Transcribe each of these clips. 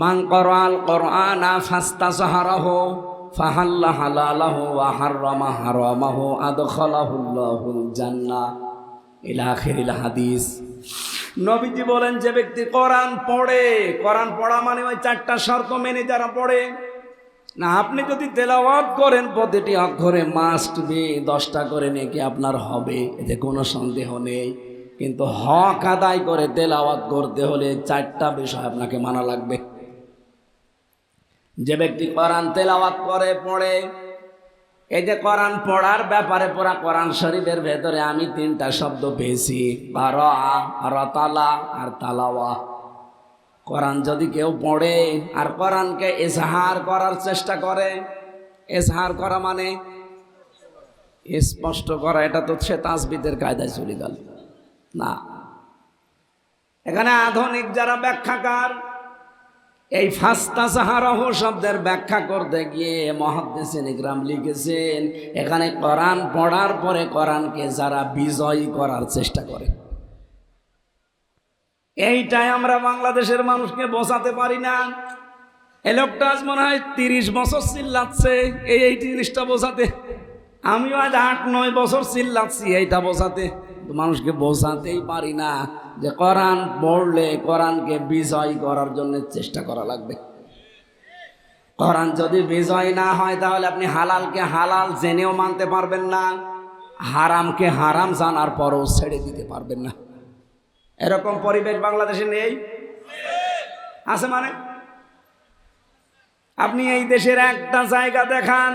মান ক্বরাআল কুরআনা ফাস্তাযহারাহু ফাহাল্লা হালালাহু ওয়া হাররামা হারামাহু আদখালাহুল্লাহুল জান্নাহ ইলা আখিরিল হাদিস। নবীজি বলেন, যে ব্যক্তি কোরআন পড়ে, কোরআন পড়া মানে ওই চারটা শর্ত মেনে যারা পড়ে না, আপনি যদি তেলাওয়াত করেন প্রতিটি অক্ষরে মাস্ট বি 10টা করে নেকি আপনার হবে, এতে কোনো সন্দেহ নেই। কিন্তু হক আদায় করে তেলাওয়াত করতে হলে 4টা বিষয় আপনাকে মানা লাগবে। যে ব্যক্তি কোরআন তেলাওয়াত করে পড়ে, এই যে কোরআন পড়ার ব্যাপারে পুরা কোরআন শরীফের ভেতরে আমি 3টা শব্দ পেয়েছি, বারা, রাতালা আর তালাওয়া। কোরআন যদি কেউ পড়ে আর কোরআনকে ইজহার করার চেষ্টা করে, ইজহার করা মানে স্পষ্ট করা, এটা তো সে তাসবিদের কায়দায় চলে গেল না। এখানে আধুনিক যারা ব্যাখ্যাকার, এই ফাস্তাযহারাহু শব্দের ব্যাখ্যা করতে গিয়ে মুহাদ্দিসিন ইকরাম লিখেছেন, এখানে কোরআন পড়ার পরে কোরআনকে যারা বিজয়ী করার চেষ্টা করে, এইটাই আমরা বাংলাদেশের মানুষকে বোঝাতে পারি না। এই লোকটা আজ মনে হয় 30 বছর চিল্লাচ্ছে এই জিনিসটা বোঝাতে, আমিও আজ 8-9 বছর চিল্লাচ্ছি এইটা বোঝাতে, মানুষকে বোঝাতেই পারি না যে কোরআন পড়লে কোরআনকে বিজয় করার জন্য চেষ্টা করা লাগবে। কোরআন যদি বিজয় না হয় তাহলে আপনি হালালকে হালাল জেনেও মানতে পারবেন না, হারামকে হারাম জানার পরও ছেড়ে দিতে পারবেন না। এরকম পরিবেশ বাংলাদেশে নেই, আছে মানে? আপনি এই দেশের একটা জায়গা দেখান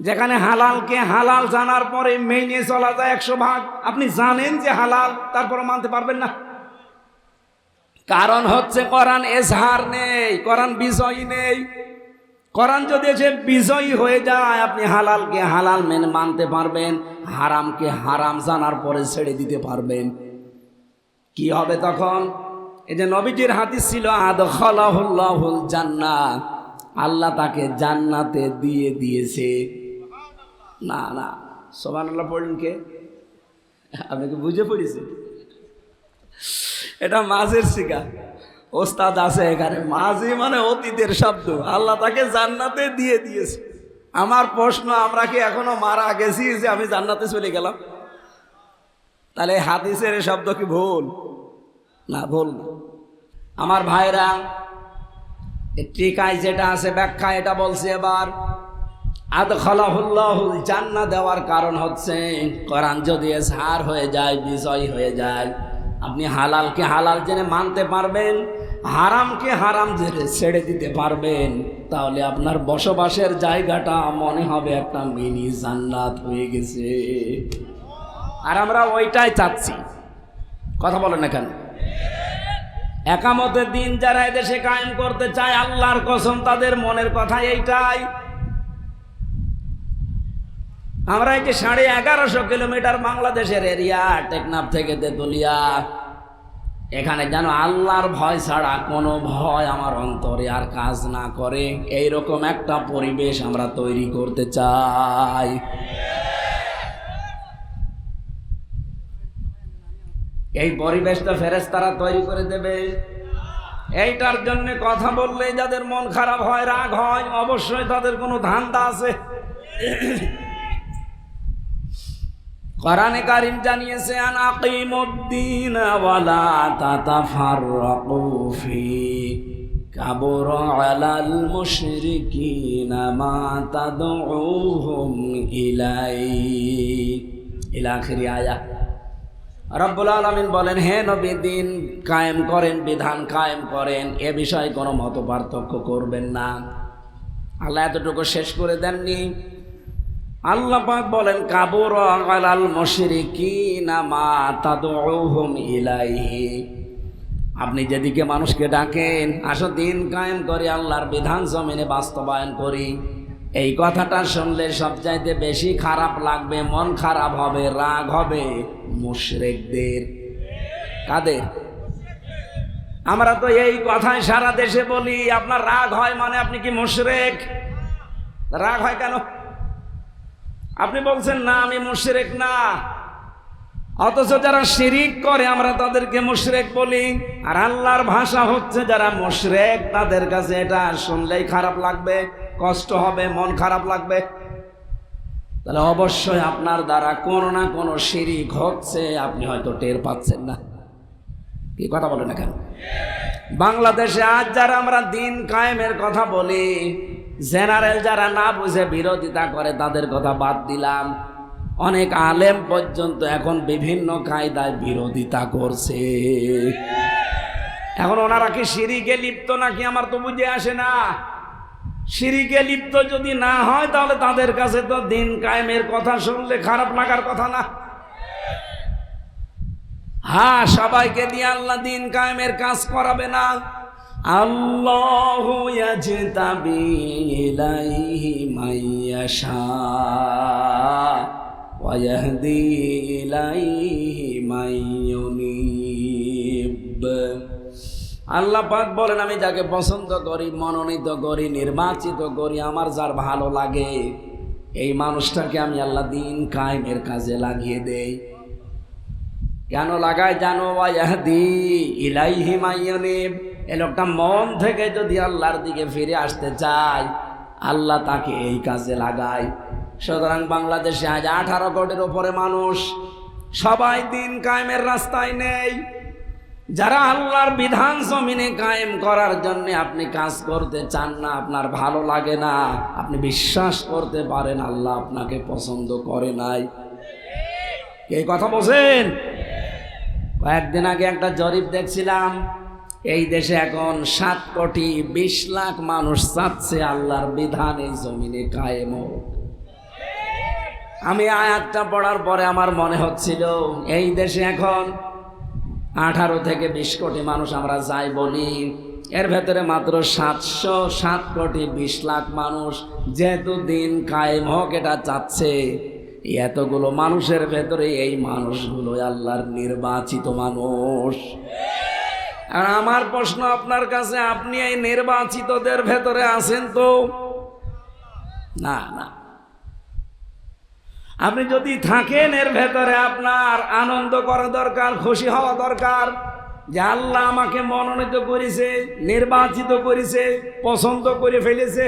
যেখানে হালালকে হালাল জানার পরে মেনে চলা যায় 100 ভাগ। আপনি জানেন যে হালাল, তারপরে মানতে পারবেন না। কারণ হচ্ছে কোরআন এজহার নেই, কোরআন বিজয়ী নেই। কোরআন যদি এসে বিজয়ী হয়ে যায়, আপনি হালালকে হালাল মেনে মানতে পারবেন, হারামকে হারাম জানার পরে ছেড়ে দিতে পারবেন। কি হবে তখন? এই যে নবীজির হাদিস ছিল, আদখালাহুল্লাহুল জান্নাহ, আল্লাহ তাকে জান্নাতে দিয়ে দিয়েছে। না না, সুবহানাল্লাহ পড়লেন কে? আপনি কি বুঝে পড়েছেন? এটা মাঝের শিকা, ওস্তাদ আছে এখানে। মাঝি মানে অতীতের শব্দ, আল্লাহ তাকে জান্নাতে দিয়ে দিয়েছে। আমার প্রশ্ন, আমরা কি এখনো মারা গেছি যে আমি জান্নাতে চলে গেলাম? তাহলে হাদিসের এই শব্দ কি ভুল? না, ভুল না। আমার ভাইরা, টিকায় যেটা আছে ব্যাখ্যা, এটা বলছে এবার, আদখালাহুল্লাহুল জান্নাহ দেওয়ার কারণ হচ্ছে কোরআন যদি এজহার হয়ে যায়, বিজয় হয়ে যায়, আপনি হালালকে হালাল জেনে মানতে পারবেন, হারামকে হারাম জেনে ছেড়ে দিতে পারবেন, তাহলে আপনার বসবাসের জায়গাটা মনে হবে একটা মিনি জান্নাত হয়ে গেছে। আর আমরা ওইটাই চাচ্ছি। কথা বলেন না কেন? একামতের দিন যারা এদেশে কায়েম করতে চায়, আল্লাহর কসম তাদের মনের কথা এইটাই। আমরা এই যে 1150 কিলোমিটার বাংলাদেশের এরিয়া, টেকনাফ থেকে তেতুলিয়া, এখানে যেন আল্লাহর ভয় ছাড়া কোনো ভয় আমার অন্তরে আর কাজ না করে, এইরকম একটা পরিবেশ আমরা তৈরি করতে চাই। এই পরিবেশটা ফেরেশতারা তৈরি করে দেবে। এইটার জন্য কথা বললে যাদের মন খারাপ হয়, রাগ হয়, অবশ্যই তাদের কোনো ধান্দা আছে। কোরআনে কারীম জানিয়েছে, আন আকিমুদ্দিন ওয়া লা তাতাফাররাকু ফি কাবুরা আলাল মুশরিকিনা মা তাদউহুম ইলা আখিরি আয়াত। রব্বুল আলামিন বলেন, হে নবী, দিন কায়েম করেন, বিধান কায়েম করেন, এ বিষয়ে কোনো মত পার্থক্য করবেন না। আল্লাহ এতটুকু শেষ করে দেননি। আল্লাহ পাক বলেন, কাবুরা আলাল মুশরিকিনা মা তাদউহুম ইলাইহি। আপনি যেদিকে মানুষকে ডাকেন, আসো দিন কায়েম করি, আল্লাহর বিধান জমিনে বাস্তবায়ন করি, এই কথাটা শুনলে সবচাইতে বেশি খারাপ লাগবে, মন খারাপ হবে, রাগ হবে মুশরিকদের। কাদের? আমরা তো এই কথাই সারা দেশে বলি। আপনার রাগ হয় মানে আপনি কি মুশরিক? রাগ হয় কেন? আপনি বলছেন না আমি মুশরিক না, অথচ যারা শিরিক করে আমরা তাদেরকে মুশরিক বলি, আর আল্লাহর ভাষা হচ্ছে যারা মুশরিক তাদের কাছে এটা শুনলেই খারাপ লাগবে, কষ্ট হবে, মন খারাপ লাগবে। তাহলে অবশ্যই আপনার দ্বারা কোনো না কোনো শিরিক হচ্ছে, আপনি হয়তো টের পাচ্ছেন না। কি কথা বলে না কেন? বাংলাদেশে আজ যারা আমরা দিন কায়েমের কথা বলি, জেনারেল যারা না বুঝে বিরোধিতা করে তাদের কথা বাদ দিলাম, অনেক আলেম পর্যন্ত এখন বিভিন্ন কায়দায় বিরোধিতা করছে। এখন ওনারা কি শিরিকে লিপ্ত নাকি আমার তো বুঝে আসে না। শিরিকে লিপ্ত যদি না হয় তাহলে তাদের কাছে তো দিন কায়েমের কথা শুনলে খারাপ লাগার কথা না। হ্যাঁ, সবাইকে দিয়ে আল্লাহ দিন কায়েমের কাজ করাবে না। আল্লাহু ইয়াজতাবি ইলাইহি মাইয়াশা ওয়া ইয়াহদি ইলাইহি মাইয়ুনিব। আল্লাহ পাক বলেন, আমি যাকে পছন্দ করি, মনোনীত করি, নির্বাচিত করি, আমার যার ভালো লাগে এই মানুষটাকে আমি আল্লাহ দিন কায়েমের কাজে লাগিয়ে দেই। কেন লাগায় জানো? ওয়াহদি ইলাইহি মাইয়ুনিব। এই লোকটা মন থেকে যদি আল্লাহর দিকে ফিরে আসতে চায় আল্লাহ তাকে এই কাজে লাগায়। সুতরাং বাংলাদেশে আজ 18 কোটির উপরে মানুষ, সবাই দিন কায়েমের রাস্তায় নেই। যারা আল্লাহর বিধান জমিনে কায়েম করার জন্য আপনি কাজ করতে চান না, আপনার ভালো লাগে না, আপনি বিশ্বাস করতে পারেন আল্লাহ আপনাকে পছন্দ করে নাই। এই কথা বলছেন? কয়েকদিন আগে একটা জরিপ দেখছিলাম, এই দেশে এখন 7 কোটি 20 লাখ মানুষ চাচ্ছে আল্লাহর বিধান এই জমিনে কায়েম হোক। আমি আয়াতটা পড়ার পরে আমার মনে হচ্ছিল এই দেশে এখন 18 থেকে 20 কোটি মানুষ আমরা যাই বলি, এর ভেতরে মাত্র 707 কোটি 20 লাখ মানুষ যেহেতু দিন কায়েম হোক এটা চাচ্ছে। এতগুলো মানুষের ভেতরে এই মানুষগুলো আল্লাহর নির্বাচিত মানুষ। আর আমার প্রশ্ন আপনার কাছে, আপনি এই নির্বাচিতদের ভেতরে আছেন তো? না না। আপনি যদি থাকেন এর ভেতরে আপনার আনন্দ করা দরকার, খুশি হওয়া দরকার যে আল্লাহ আমাকে মনোনীত করেছে, নির্বাচিত করেছে, পছন্দ করে ফেলেছে।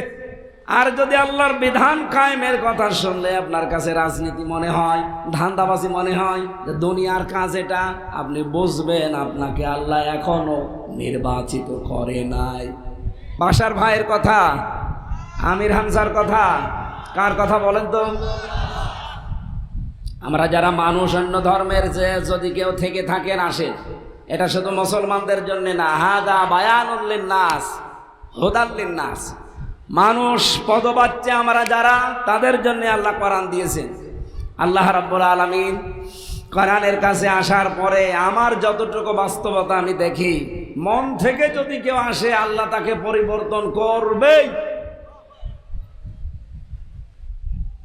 আর যদি আল্লাহর বিধান কায়েমের কথা শুনলে আপনার কাছে রাজনীতি মনে হয়, ধান্দাবাজি মনে হয়, যে দুনিয়ার কাজ এটা, আপনি বুঝবেন আপনাকে আল্লাহ এখনো নির্বাচিত করে নাই। বাশার ভাইয়ের কথা, আমির হামজার কথা, কার কথা বলেন তো? আমরা যারা মানুষ অন্য ধর্মের যে যদি কেউ থেকে থাকেন আসেন, এটা শুধু মুসলমানদের জন্য না, হাদা বায়ানুল লিন্নাস হুদাল লিন্নাস। মানুষ পদবাচ্চা আমরা যারা, তাদের জন্য আল্লাহ কোরআন দিয়েছেন। আল্লাহ রাব্বুল আলামিন কোরআনের কাছে আসার পরে আমার যতটুকু বাস্তবতা আমি দেখি, মন থেকে যদি কেউ আসে আল্লাহ তাকে পরিবর্তন করবেই।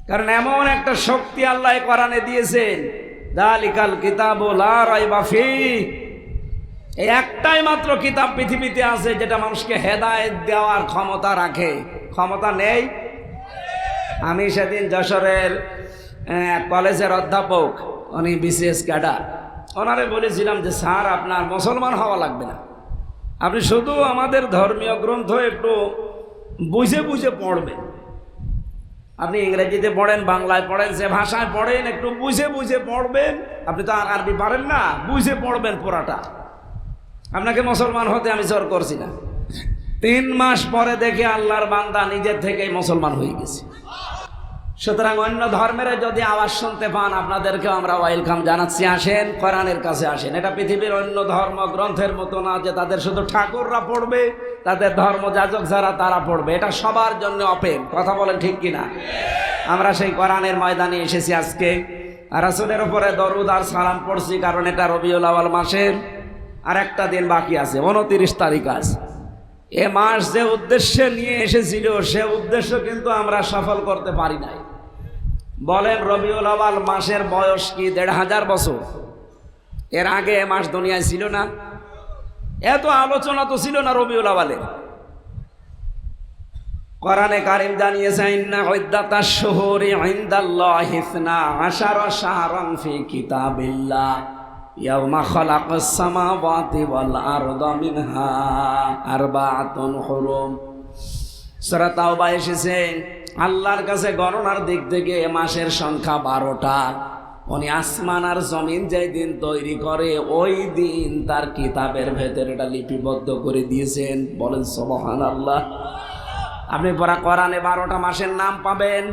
কারণ এমন একটা শক্তি আল্লাহ কোরআনে দিয়েছেন, যালিকাল কিতাবু লা রাইবা ফীহি। এই একটাই মাত্র কিতাব পৃথিবীতে আছে যেটা মানুষকে হেদায়েত দেওয়ার ক্ষমতা রাখে। ক্ষমতা নেই? আমি সেদিন যশোরের কলেজের অধ্যাপক, উনি বিসিএস ক্যাডার, ওনারে বলেছিলাম যে স্যার আপনার মুসলমান হওয়া লাগবে না, আপনি শুধু আমাদের ধর্মীয় গ্রন্থ একটু বুঝে বুঝে পড়বেন। আপনি ইংরেজিতে পড়েন, বাংলায় পড়েন, যে ভাষায় পড়েন একটু বুঝে বুঝে পড়বেন। আপনি তো আর আরবি পারেন না, বুঝে পড়বেন পুরাটা। আপনাকে মুসলমান হতে আমি জোর করছি না। 3 মাস পরে দেখে আল্লাহর বান্দা নিজের থেকেই মুসলমান হয়ে গেছে। সুতরাং অন্য ধর্মের যদি আওয়াজ শুনতে পান আপনাদেরকেও আমরা ওয়েলকাম জানাচ্ছি, আসেন কোরআনের কাছে আসেন। এটা পৃথিবীর অন্য ধর্ম গ্রন্থের মতো না যে তাদের শুধু ঠাকুররা পড়বে, তাদের ধর্মযাজক যারা তারা পড়বে। এটা সবার জন্য ওপেন। কথা বলেন ঠিক কিনা? আমরা সেই কোরআনের ময়দানে এসেছি আজকে। রাসূলের উপরে দরুদ আর সালাম পড়ছি, কারণ এটা রবিউল আউয়াল মাসের আর একটা দিন বাকি আছে, 29 তারিখ আছে। এ মাস যে উদ্দেশ্যে নিয়ে এসেছিল সে উদ্দেশ্য কিন্তু আমরা সফল করতে পারি নাই। বলেন রবিউল আউয়াল মাসের বয়স কি 1500 বছর? এর আগে এ মাস দুনিয়ায় ছিল না, এত আলোচনা তো ছিল না রবিউল আউয়ালের। কোরআনে কারীম জানিয়েছে ইন্না ইদ্দাতাশ শুহুরি ইনদাল্লাহি 12 শাহরান ফি কিতাবিল্লাহ ইয়াওমা খালাকাস সামাওয়াতি ওয়াল আরদা মিনহা আরবাআতুন হুরুম। সূরা তাওবা এসেছে আল্লাহর কাছে গণনার দিক থেকে মাসের সংখ্যা 12টা। উনি আসমান আর জমিন যেই দিন তৈরি করে ওই দিন তার কিতাবের ভেতরে এটা লিপিবদ্ধ করে দিয়েছেন। বলেন সুবহানাল্লাহ। আপনি পড়া কোরআনে 12টা মাসের নাম পাবেন,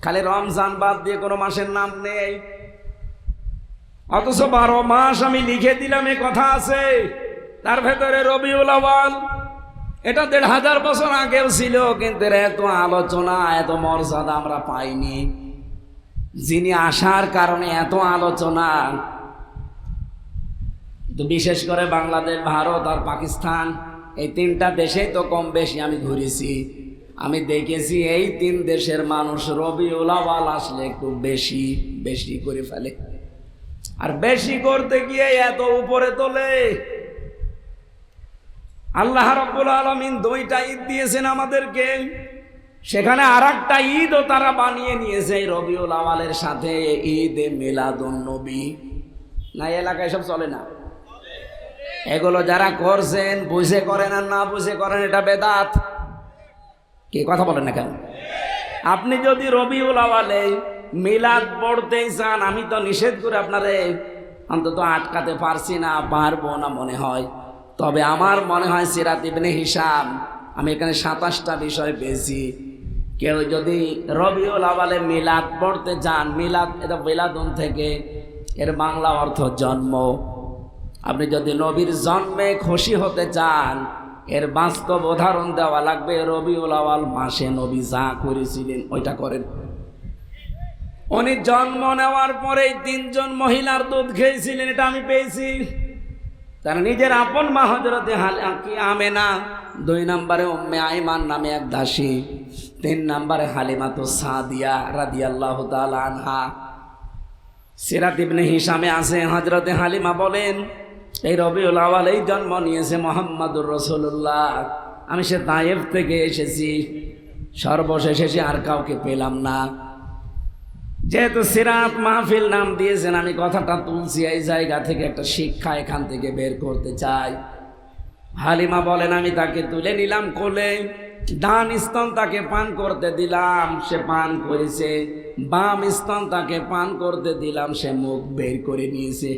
খালি রমজান বাদ দিয়ে কোনো মাসের নাম নেই। অথচ 12 মাস আমি লিখে দিলাম এ কথা আছে। তার ভেতরে রবিউল আউয়াল, এটা 1500 বছর আগেও ছিল, কিন্তু এত আলোচনা এত মর্যাদা আমরা পাইনি। যিনি আসার কারণে এত আলোচনা। তো বিশেষ করে বাংলাদেশ, ভারত আর পাকিস্তান, এই 3টা দেশেই তো কম বেশি আমি ঘুরেছি। আমি দেখেছি এই 3 দেশের মানুষ রবিউল আউয়াল আসলে একটু বেশি বেশি করে ফেলে, আর বেশি করতে গিয়ে এত উপরে তোলে। আল্লাহ রাব্বুল আলামিন 2টা ঈদ দিয়েছেন আমাদেরকে, সেখানে আরেকটা ঈদও তারা বানিয়ে নিয়েছে রবিউল আউয়ালের সাথে, ঈদে মিলাদুন নবী। না এলাকায় সব চলে না? এগুলো যারা করছেন বুঝে করেন আর না বুঝে করেন, এটা বেদাত। কি কথা বলেন না কেন? আপনি যদি রবিউল আউয়ালে মিলাদ পড়তেই চান, আমি তো নিষেধ করে আপনারে অন্তত আটকাতে পারছি না, পারবো না মনে হয়। তবে আমার মনে হয় সিরাত ইবনে হিশাম, আমি এখানে 27টা বিষয় পেয়েছি। কেউ যদি রবিউল আউয়ালে মিলাদ পড়তে চান, মিলাদ এটা মিলাদুন থেকে, এর বাংলা অর্থ জন্ম। আপনি যদি নবীর জন্মে খুশি হতে চান, এর বাস্তব উদাহরণ দেওয়া লাগবে। রবিউল আউয়াল মাসে নবী যা করেছিলেন ওইটা করেন। উনি জন্ম নেওয়ার পরেই 3 জন মহিলার দুধ খেয়েছিলেন, এটা আমি পেয়েছি। তার নিজের আপন মা হযরতে আমেনা, 2 নম্বরে উম্মে আইমান নামে এক দাসী, 3 নম্বরে হালিমাতুস সাদিয়া রাদিয়াল্লাহু তাআলা আনহা। সিরাত ইবনে হিশামে আছে হযরতে হালিমা বলেন, এই রবিউল আউয়ালেই জন্ম নিয়েছে মুহাম্মাদুর রাসূলুল্লাহ। আমি সে তায়েফ থেকে এসেছি, সর্বশেষ এসে আর কাউকে পেলাম না। যেহেতু সিরাত মাহফিল নাম দিয়েছেন, আমি কথাটা তুলছি এই জায়গা থেকে, একটা শিক্ষা এখান থেকে বের করতে চাই। হালিমা বলেন, আমি তাকে তুলে নিলাম কোলে, ডান স্তন তাকে পান করতে দিলাম, সে পান করেছে। বাম স্তন তাকে পান করতে দিলাম, সে মুখ বের করে নিয়েছে।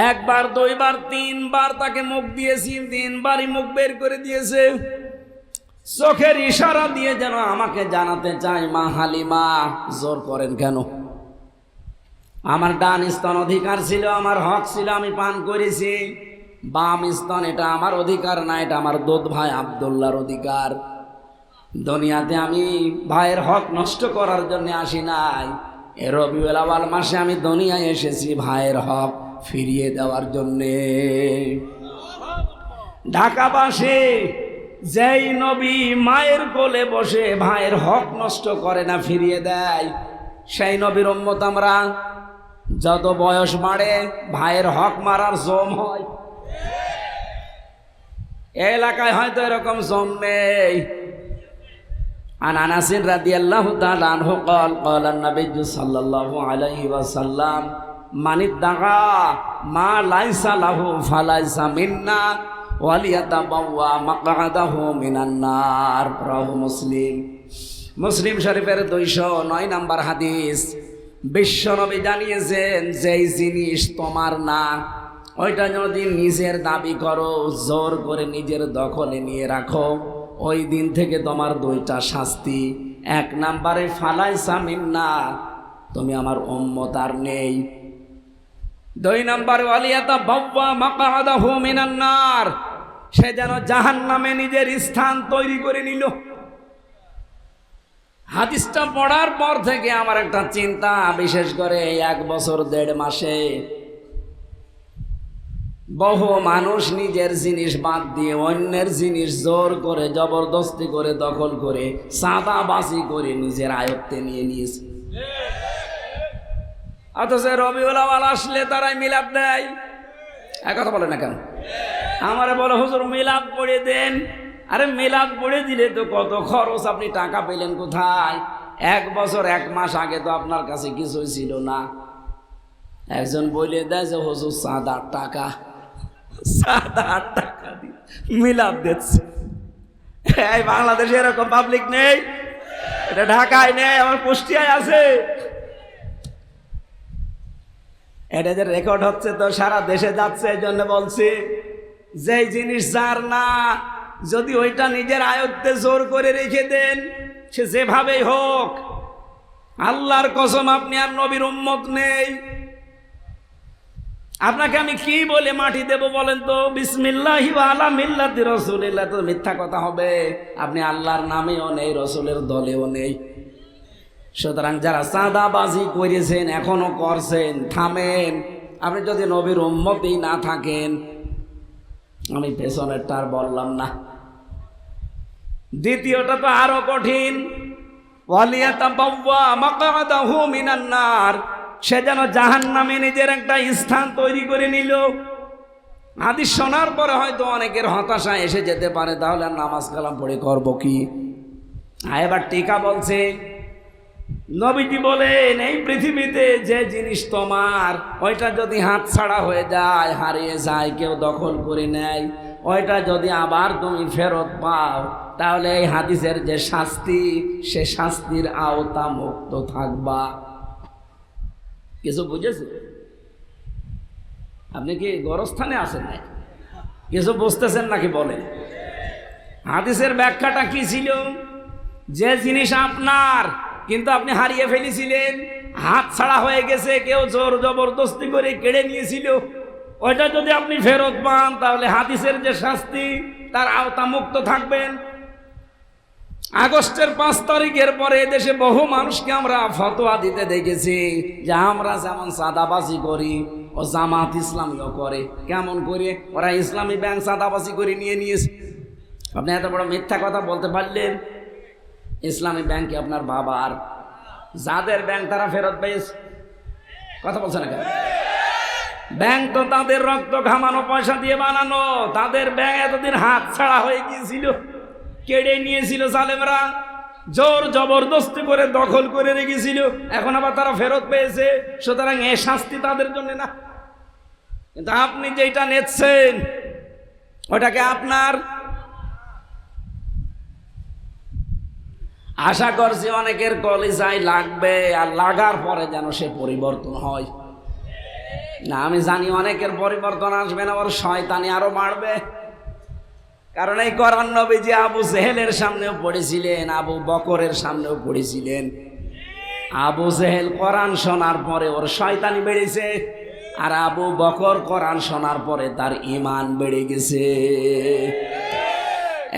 1 বার 2 বার 3 বার তাকে মুখ দিয়েছি, 3 বারই মুখ বের করে দিয়েছে। চোখের ইশারা দিয়ে যেন আমাকে জানাতে চায়, মা হালিমা জোর করেন কেন? আমার ডান স্তন অধিকার ছিল, আমার হক ছিল, আমি পান করেছি। বাম স্তন এটা আমার অধিকার না, এটা আমার দুধ ভাই আব্দুল্লাহর অধিকার। দুনিয়াতে আমি ভাইয়ের হক নষ্ট করার জন্য আসি নাই। এ রবিউল আউয়াল মাসে আমি দুনিয়ায় এসেছি ভাইয়ের হক ফিরিয়ে দেওয়ার জন্যে। ঢাকাবাসী, যেই নবী মায়ের কোলে বসে ভাইয়ের হক নষ্ট করে না, ফিরিয়ে দেয়, সেই নবীর উম্মত আমরা। যত বয়স বাড়ে ভাইয়ের হক মারার জম হয়। এলাকায় হয়তো এরকম জম নেই। عن أنس رضي الله تعالى عنه قال قال النبي صلى الله عليه وسلم من ادعى ما ليس له فليس منا وليتبوأ مقعده من النار رواه مسلم। মুসলিম শরীফের 209 নম্বর হাদিস। বিশ্বনবী জানিয়েছেন, যেই জিনিস তোমার না ওইটা যদি নিজের দাবি করো, জোর করে নিজের দখলে নিয়ে রাখো, ওই দিন থেকে তোমার 2টা শাস্তি। 1 নম্বরে ফালাইসা মিন্না, তুমি আমার উম্মত আর নেই। 2 নম্বরে ওয়ালিয়াতাবাওয়া মাকআদাহু মিনান নার, সে যেন জাহান্নামে নিজের স্থান তৈরি করে নিল। হাদিসটা পড়ার পর থেকে আমার একটা চিন্তা, বিশেষ করে 1 বছর 1.5 মাসে বহু মানুষ নিজের জিনিস বাদ দিয়ে অন্যের জিনিস জোর করে জবরদস্তি করে দখল করে চাঁদাবাজি করে নিজের আয়ত্তে নিয়ে নিয়েছে। অথচ রবিউল আউয়াল আসলে তারাই মিলাদ দেয়। এক কথা বলে না কেন? আমারে বলো হুজুর মিলাদ পড়ে দেন, আরে মিলাদ পড়ে দিলে তো কত খরচ, আপনি টাকা পেলেন কোথায়? 1 বছর 1 মাস আগে তো আপনার কাছে কিছুই ছিল না। একজন বলে দেয় যে হুজুর 7-8 টাকা, 7-8 টাকা দিয়ে মিলাদ দিচ্ছে। এই বাংলাদেশে এরকম পাবলিক নেই, এটা ঢাকায় নেই, আমার কুষ্টিয়ায় আছে। এটা যে রেকর্ড হচ্ছে তো সারা দেশে যাচ্ছে, এই জন্য বলছি যেই জিনিস যার না, যদি ওইটা নিজের আয়ত্তে জোর করে রেখে দেন, সে যেভাবেই হোক, আল্লাহর কসম আপনি আর নবীর উম্মত নেই। আপনাকে আমি কি বলে মাটি দেব বলেন তো? বিসমিল্লাহি ওয়া আলা মিল্লাতি রাসূলিল্লাহ, তো মিথ্যা কথা হবে। আপনি আল্লাহর নামেও নেই, রসুলের দলেও নেই। সুতরাং যারা চাঁদাবাজি করেছেন, এখনো করছেন, থামেন। আপনি যদি নবীর উম্মতই না থাকেন, আমি পেছনেরটা আর বললাম না। দ্বিতীয়টা তো আরো কঠিন, ওয়ালিয়াতাবাওয়া মাকআদাহু মিনান নার, সে যেন জাহান্নামে নিজের একটা স্থান তৈরি করে নিল। হাদিস শোনার পরে হয়তো অনেকের হতাশা এসে যেতে পারে, তাহলে আর নামাজ কালাম পড়ে করবো কি? এবার টিকা বলছে, নবীজি বলেন এই পৃথিবীতে যে জিনিস তোমার, ওইটা যদি হাত ছাড়া হয়ে যায়, হারিয়ে যায়, কেউ দখল করে নেয়, ওইটা যদি আবার তুমি ফেরত পাও, তাহলে এই হাদিসের যে শাস্তি, সে শাস্তির আওতা মুক্ত থাকবা। কিছু বুঝেছে? আপনি কি গোরস্থানে আছেন না? কিছু বুঝতেছেন নাকি বলেন? হাদিসের ব্যাখ্যাটা কি ছিল? যে জিনিস আপনার কিন্তু আপনি হারিয়ে ফেলেছিলেন, হাত ছাড়া হয়ে গেছে, কেউ জোর জবরদস্তি করে কেড়ে নিয়েছিল, ওইটা যদি আপনি ফেরত পান, তাহলে হাদিসের যে শাস্তি, তার আওতা মুক্ত থাকবেন। আগস্টের 5 তারিখের পরে এদেশে বহু মানুষকে আমরা ফতোয়া দিতে দেখেছি যে আমরা যেমন চাঁদাবাজি করি, ও জামাত ইসলামীও করে। কেমন করে? ওরা ইসলামী ব্যাংক চাঁদাবাজি করে নিয়ে নিয়েছে। আপনি এত বড় মিথ্যা কথা বলতে পারলেন? ইসলামী ব্যাংকে আপনার বাবার, যাদের ব্যাংক তারা ফেরত পেয়েছে। কথা বলছে না কেন? ব্যাংক তো তাদের রক্ত ঘামানো পয়সা দিয়ে বানানো, তাদের ব্যাংক এতদিন হাত ছাড়া হয়ে গিয়েছিল, কেড়ে নিয়েছিল জালেমরা, জোর জবরদস্তি করে দখল করে রেখেছিল, এখন আবার তারা ফেরত পেয়েছে। সুতরাং এ শাস্তি তাদের জন্য না। কিন্তু আপনি যেটা নিচ্ছেন, ওটাকে আপনার। আশা করছি অনেকের কলিজায় লাগবে, আর লাগার পরে যেন সে পরিবর্তন হয়। না, আমি জানি অনেকের পরিবর্তন আসবে না, ওর শয়তানি আরো বাড়বে। কারণ এই কোরআন নবীজি আবু জেহেলের সামনেও পড়েছিলেন, আবু বকরের সামনেও পড়েছিলেন। আবু জেহেল কোরআন শোনার পরে ওর শয়তানি বেড়েছে, আর আবু বকর কোরআন শোনার পরে তার ঈমান বেড়ে গেছে।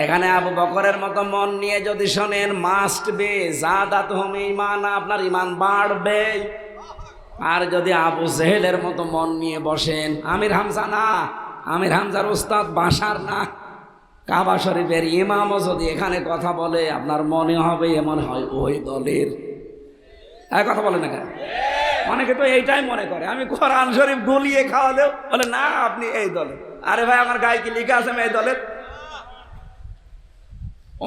এখানে আবু বকরের মতো মন নিয়ে যদি শোনেন, মাস্ট বি জাদাতুহুম ঈমানা, আপনার ঈমান বাড়বে। আর যদি আবু জেহেলের মতো মন নিয়ে বসেন, আমির হামজা না, আমির হামজার উস্তাদ বাশার না, কাবা শরীফের ইমামও যদি এখানে কথা বলে, আপনার মনে হবে এমন হয় ওই দলের। কথা বলে না কেন? অনেকে তো এইটাই মনে করে, আমি কোরআন শরীফ গলিয়ে খাওয়ালেও বলে না আপনি এই দলের। আরে ভাই, আমার গায়ে কি লেখা আছে আমি এই দলের?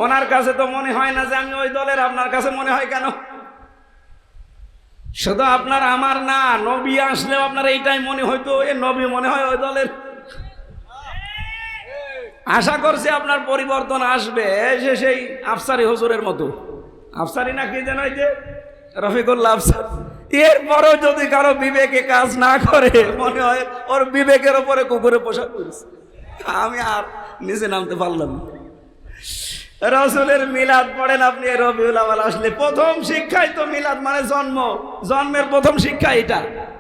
ওনার কাছে তো মনে হয় না যে আমি ওই দলের, আপনার কাছে মনে হয় কেন? শুধু আপনার আমার না, নবী আসলেও আপনার এইটাই মনে হইতো, এ নবী মনে হয় ওই দলের। আশা করছি আপনার পরিবর্তন আসবে, সে সেই আফসারি হুজুরের মতো। আফসারি না কি যেন, যে রফিকুল্লাহ আফসার। এরপরও যদি কারো বিবেকে কাজ না করে, মনে হয় ওর বিবেকের ওপরে কুকুরে পোশাক করেছে। আমি আর নিচে নামতে পারলাম না। রসুলের মিলাদ পড়েন আপনি, রবিউল আউয়াল আসলে প্রথম শিক্ষাই তো মিলাদ, মানে জন্ম। জন্মের প্রথম শিক্ষা এটা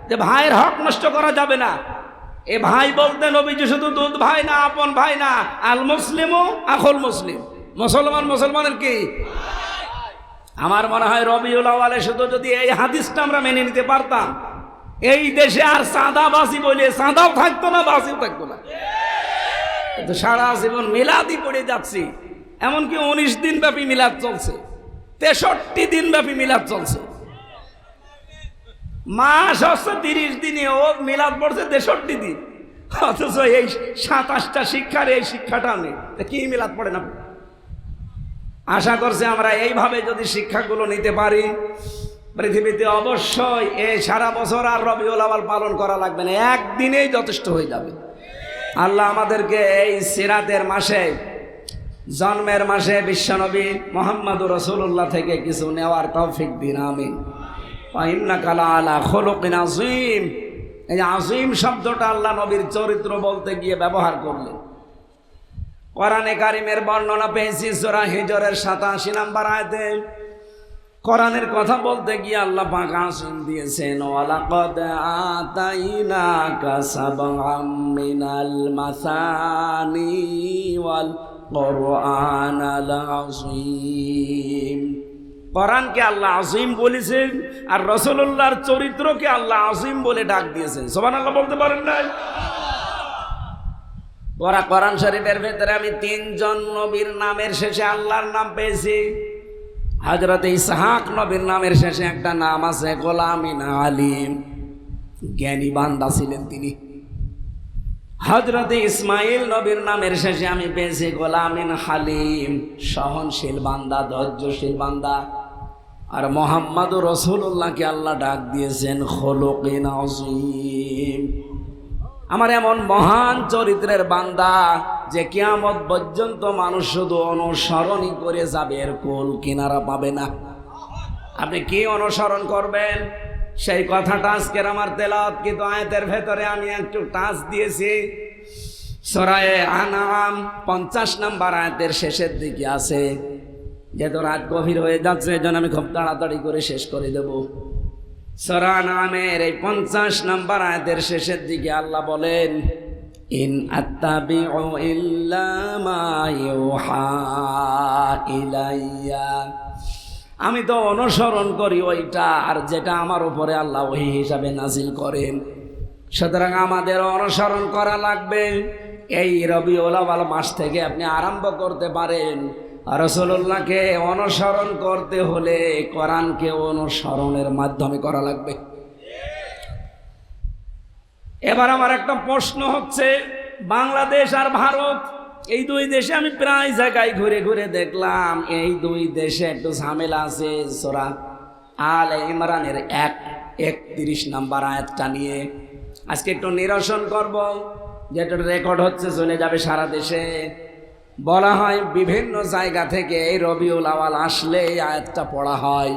যে ভাইয়ের হক নষ্ট করা যাবে না। এ ভাই বলতে নবীজি শুধু দুধ ভাই না, আপন ভাই না, আল মুসলিমু আখুল মুসলিম, মুসলমান মুসলমানের কি। আমার মনে হয় রবিউল আউয়ালে শুধু যদি এই হাদিসটা আমরা মেনে নিতে পারতাম, এই দেশে আর চাঁদাবাজি বলে চাঁদাও থাকতো না, বাজিও থাকতো না। কিন্তু সারা জীবন মিলাদই পড়ে যাচ্ছি। এমনকি 19 দিন ব্যাপী মিলাদ চলছে, 63 দিন ব্যাপী মিলাদ চলছে। মাস হচ্ছে 30 দিনে, ও মিলাদ পড়ছে 63 দিন। অথচ এই 27টা শিক্ষার এই শিক্ষাটা নেই, কি মিলাদ পড়ে না? আশা করছি আমরা এইভাবে যদি শিক্ষাগুলো নিতে পারি, পৃথিবীতে অবশ্যই এই সারা বছর আর রবিউল আউয়াল পালন করা লাগবে না, একদিনেই যথেষ্ট হয়ে যাবে। আল্লাহ আমাদেরকে এই সিরাতের মাসে, জন্মের মাসে বিশ্বনবী মুহাম্মদুর রাসূলুল্লাহ থেকে কিছু নেওয়ার তৌফিক দিন, আমিন। ওয়া ইন্নাকা লাআলা খুলুকিন আযীম। এই আযীম শব্দটা আল্লাহ নবীর চরিত্র বলতে গিয়ে ব্যবহার করলেন। কোরআনে কারিমের বর্ণনা পেয়েছি সূরা হিজরের 87 নম্বর আয়াতে। কোরআনের কথা বলতে গিয়ে আল্লাহ পাক আযীম দিয়েছেন, ওয়ালাকাদ আতাইনাকা সাবআম মিনাল মাসানি ওয়াল কুরআনাল আযীম। কোরআনকে আল্লাহ আযীম বলেছেন, আর রাসূলুল্লাহর চরিত্রকে আল্লাহ আযীম বলে ডাক দিয়েছেন। সুবহানাল্লাহ বলতে পারেন না? কোরআন শরীফের ভেতরে আমি 3 জন নবীর নামের শেষে আল্লাহর নাম পেয়েছি। হযরত ইসহাক নবীর নামের শেষে একটা নাম আছে গোলামিন আলিম, জ্ঞানী বান্দা ছিলেন তিনি। হযরত ইসমাইল নবীর নামের শেষে আমি পেয়েছি গোলামিন হালিম, সহনশীল বান্দা, ধৈর্যশীল বান্দা। আর মুহাম্মদুর রাসূলুল্লাহকে আল্লাহ ডাক দিয়েছেন খুলুকিন আযীম, আমার এমন মহান চরিত্রের বান্দা যে কিয়ামত পর্যন্ত মানুষ শুধু অনুসরণই করে যাবে, এর কুল কিনারা পাবে না। আপনি কি অনুসরণ করবেন সেই কথাটা আজকের আমার তেলাওয়াত কিন্তু আয়াতের ভেতরে আমি একটু টাচ দিয়েছি। সূরা আনআম 50 নম্বর আয়াতের শেষের দিকে আছে। যেহেতু রাত গভীর হয়ে যাচ্ছে, এজন্য আমি খুব তাড়াতাড়ি করে শেষ করে দেব। সূরা আনআমের এই 50 নম্বর আয়াতের শেষের দিকে আল্লাহ বলেন, ইন আত্তাবিউ ইল্লা মা ইউহা ইলাইয়া, আমি তো অনুসরণ করি ওইটা আর যেটা আমার উপরে আল্লাহ ওহী হিসাবে নাজিল করেন। সুতরাং আমাদের অনুসরণ করা লাগবে। এই রবিউল আউয়াল মাস থেকে আপনি আরম্ভ করতে পারেন। রাসূলুল্লাহকে অনুসরণ করতে হলে কোরআনকে অনুসরণের মাধ্যমে করা লাগবে। এবার আমার একটা প্রশ্ন হচ্ছে, বাংলাদেশ আর ভারত, এই 2 দেশে আমি প্রায় জায়গায় ঘুরে ঘুরে দেখলাম এই 2 দেশে একটু ঝামেলা আছে। সূরা আলে ইমরানের 31 নম্বর আয়াতটা নিয়ে আজকে একটু নিরসন করব, যেটা রেকর্ড হচ্ছে, চলে যাবে সারা দেশে। বলা হয় বিভিন্ন জায়গা থেকে এই রবিউল আউয়াল আসলে এই আয়াতটা পড়া হয়,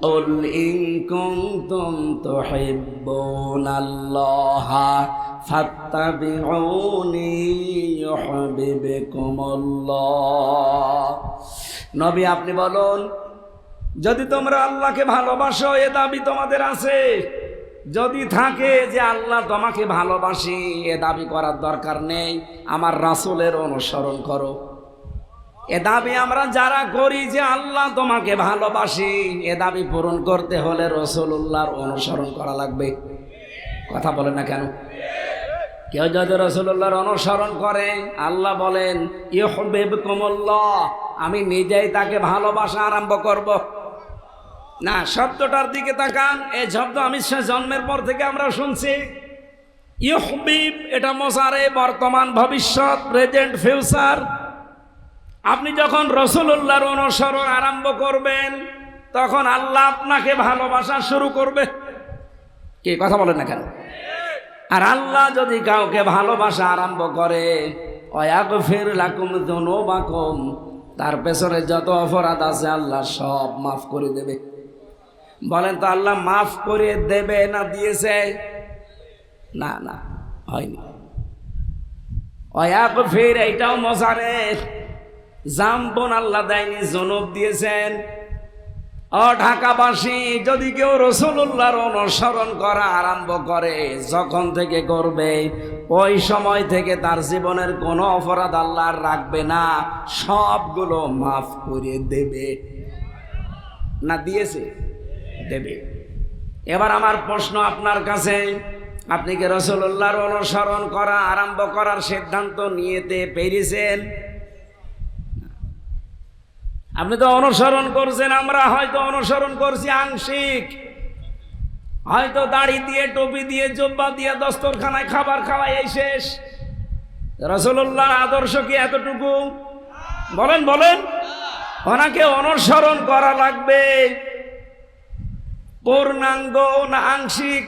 কুল ইন কুনতুম তুহিব্বুনাল্লাহা ফাত্তাবিউনি ইউহিব্বুকুমুল্লাহ। নবী আপনি বলুন, যদি তোমরা আল্লাহকে ভালোবাসো, এ দাবি তোমাদের আছে? যদি থাকে যে আল্লাহ তোমাকে ভালোবাসি, এ দাবি করার দরকার নেই, আমার রাসূলের অনুসরণ করো। এ দাবি আমরা যারা করি যে আল্লাহ তোমাকে ভালোবাসি, এ দাবি পূরণ করতে হলে রাসূলুল্লাহর অনুসরণ করা লাগবে। কথা বলেন না কেন? কেউ যদি রাসূলুল্লাহর অনুসরণ করে, আল্লাহ বলেন ইউহিব্বুকুমুল্লাহ, আমি নিজেই তাকে ভালোবাসা আরম্ভ করব। না, শব্দটার দিকে তাকান। এই শব্দ আমি জন্মের পর থেকে আমরা শুনছি। ইউহিব, এটা মোজারে, বর্তমান, ভবিষ্যৎ, প্রেজেন্ট, ফিউচার। আপনি যখন রাসূলুল্লাহর অনুসরণ আরম্ভ করবেন, তখন আল্লাহ আপনাকে ভালোবাসা শুরু করবে। কি কথা বলেন না কেন? আর আল্লাহ যদি কাউকে ভালোবাসা আরম্ভ করে, ওয়াগফির লাকুম যুনুবাকুম, তার পেছনে যত অপরাধ আছে আল্লাহ সব মাফ করে দেবে। বলেন তো আল্লাহ মাফ করে দেবে না দিয়েছে? না, না, হয়নি। ওয়াগফির এইটাও মজারে, জামবন আল্লাহ দেয়নি, জুনুব দিয়েছেন। ও ঢাকাবাসী, যদি কেউ রাসূলুল্লাহর অনুসরণ করা আরম্ভ করে, যখন থেকে করবে ওই সময় থেকে তার জীবনের কোনো অপরাধ আল্লাহ আর রাখবে না, সবগুলো মাফ করে দেবে। না দিয়েছে? দেবে। এবার আমার প্রশ্ন আপনার কাছে, আপনি কি রাসূলুল্লাহর অনুসরণ করা আরম্ভ করার সিদ্ধান্ত নিতে পেরেছেন? আপনি তো অনুসরণ করছেন, আমরা হয়তো অনুসরণ করছি আংশিক, হয়তো দাড়ি দিয়ে, টুপি দিয়ে, জুব্বা দিয়ে, দস্তরখানায় খাবার খাওয়াই এই শেষ। রাসূলুল্লাহর আদর্শ কি এতটুকু? বলেন বলেন। ওনাকে অনুসরণ করা লাগবে। পূর্ণাঙ্গ না আংশিক?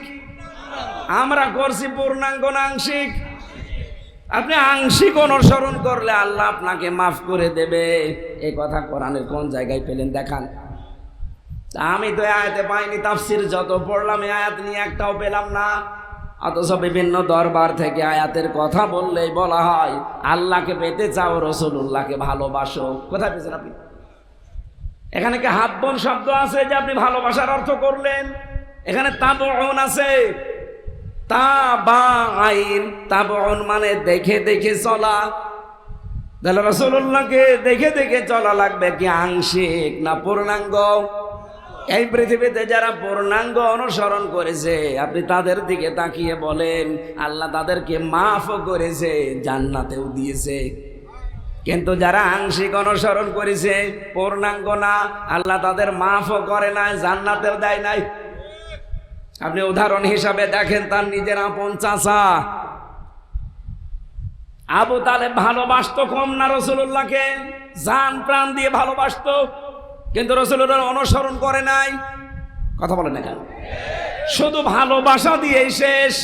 আমরা করছি পূর্ণাঙ্গ না আংশিক? আপনি আংশিক অনুসরণ করলে আল্লাহ আপনাকে মাফ করে দেবে। এই কথা কোরআনের কোন জায়গায় পেলেন দেখান। আমি তো আয়াতে পাইনি, তাফসির যত পড়লাম এই আয়াত নিয়ে একটাও পেলাম না। অথচ বিভিন্ন দরবার থেকে আয়াতের কথা বললেই বলা হয় আল্লাহকে পেতে চাও, রাসূলুল্লাহকে ভালোবাসো। কোথায় পেয়েছেন আপনি? এখানে কি হাব্বন শব্দ আছে যে আপনি ভালোবাসার অর্থ করলেন? এখানে তাবউন আছে, তাবাইন। তাবউন মানে দেখে দেখে চলা। তাহলে রাসূলুল্লাহকে দেখে দেখে চলা লাগবে কি আংশিক না পূর্ণাঙ্গ? এই পৃথিবীতে যারা পূর্ণাঙ্গ অনুসরণ করেছে আপনি তাদের দিকে তাকিয়ে বলেন আল্লাহ তাদেরকে মাফও করেছে, জান্নাতেও দিয়েছে। কিন্তু যারা আংশিক অনুসরণ করেছে, পূর্ণাঙ্গ না, আল্লাহ তাদের মাফও করে নাই, জান্নাতেও দেয় নাই। আপনি উদাহরণ হিসাবে দেখেন তার নিজের আপন চাচা আবু তালেব ভালোবাসতো কম না রাসূলুল্লাহকে? জান প্রাণ দিয়ে ভালোবাসতো, কিন্তু রাসূলুল্লাহ অনুসরণ করে নাই। কথা বলেন না কেন? শুধু ভালোবাসা দিয়েই শেষ,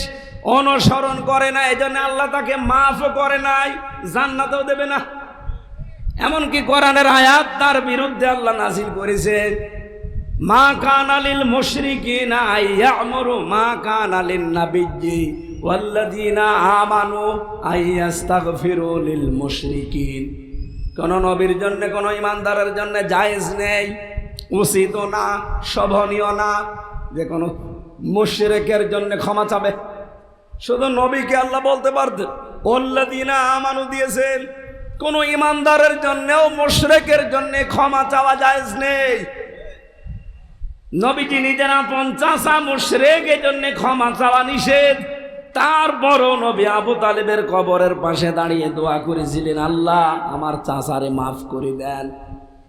অনুসরণ করে না। এই জন্য আল্লাহ তাকে মাফও করে নাই, জান্নাতেও দেবে না। এমনকি কোরআনের আয়াত তার বিরুদ্ধে আল্লাহ নাযিল করেছে, মা কানা লিল মুশরিকিনা আইয়ামুরু মা কানা লিন নাবিয়্যি ওয়াল্লাযীনা আমানু আইয়াস্তাগফিরু লিল মুশরিকিন। কোন নবীর জন্য, কোন ইমানদারের জন্য জায়েজ নেই, উচিত না, শোভনীয় না যে কোনো মুশরিকের জন্য ক্ষমা চাবে। শুধু নবীকে আল্লাহ বলতে পারতেন ওয়াল্লাযীনা আমানু দিয়েছেন, কোন ইমানদারের জন্যও মুশরিকের জন্য ক্ষমা চাওয়া জায়েজ নেই। নবীজি নিজের আপন চাচা মুশরিক, এই জন্য ক্ষমা চাওয়া নিষেধ। তারপরও নবী আবু তালেবের কবরের পাশে দাঁড়িয়ে দোয়া করেছিলেন, আল্লাহ আমার চাচারে মাফ করে দেন।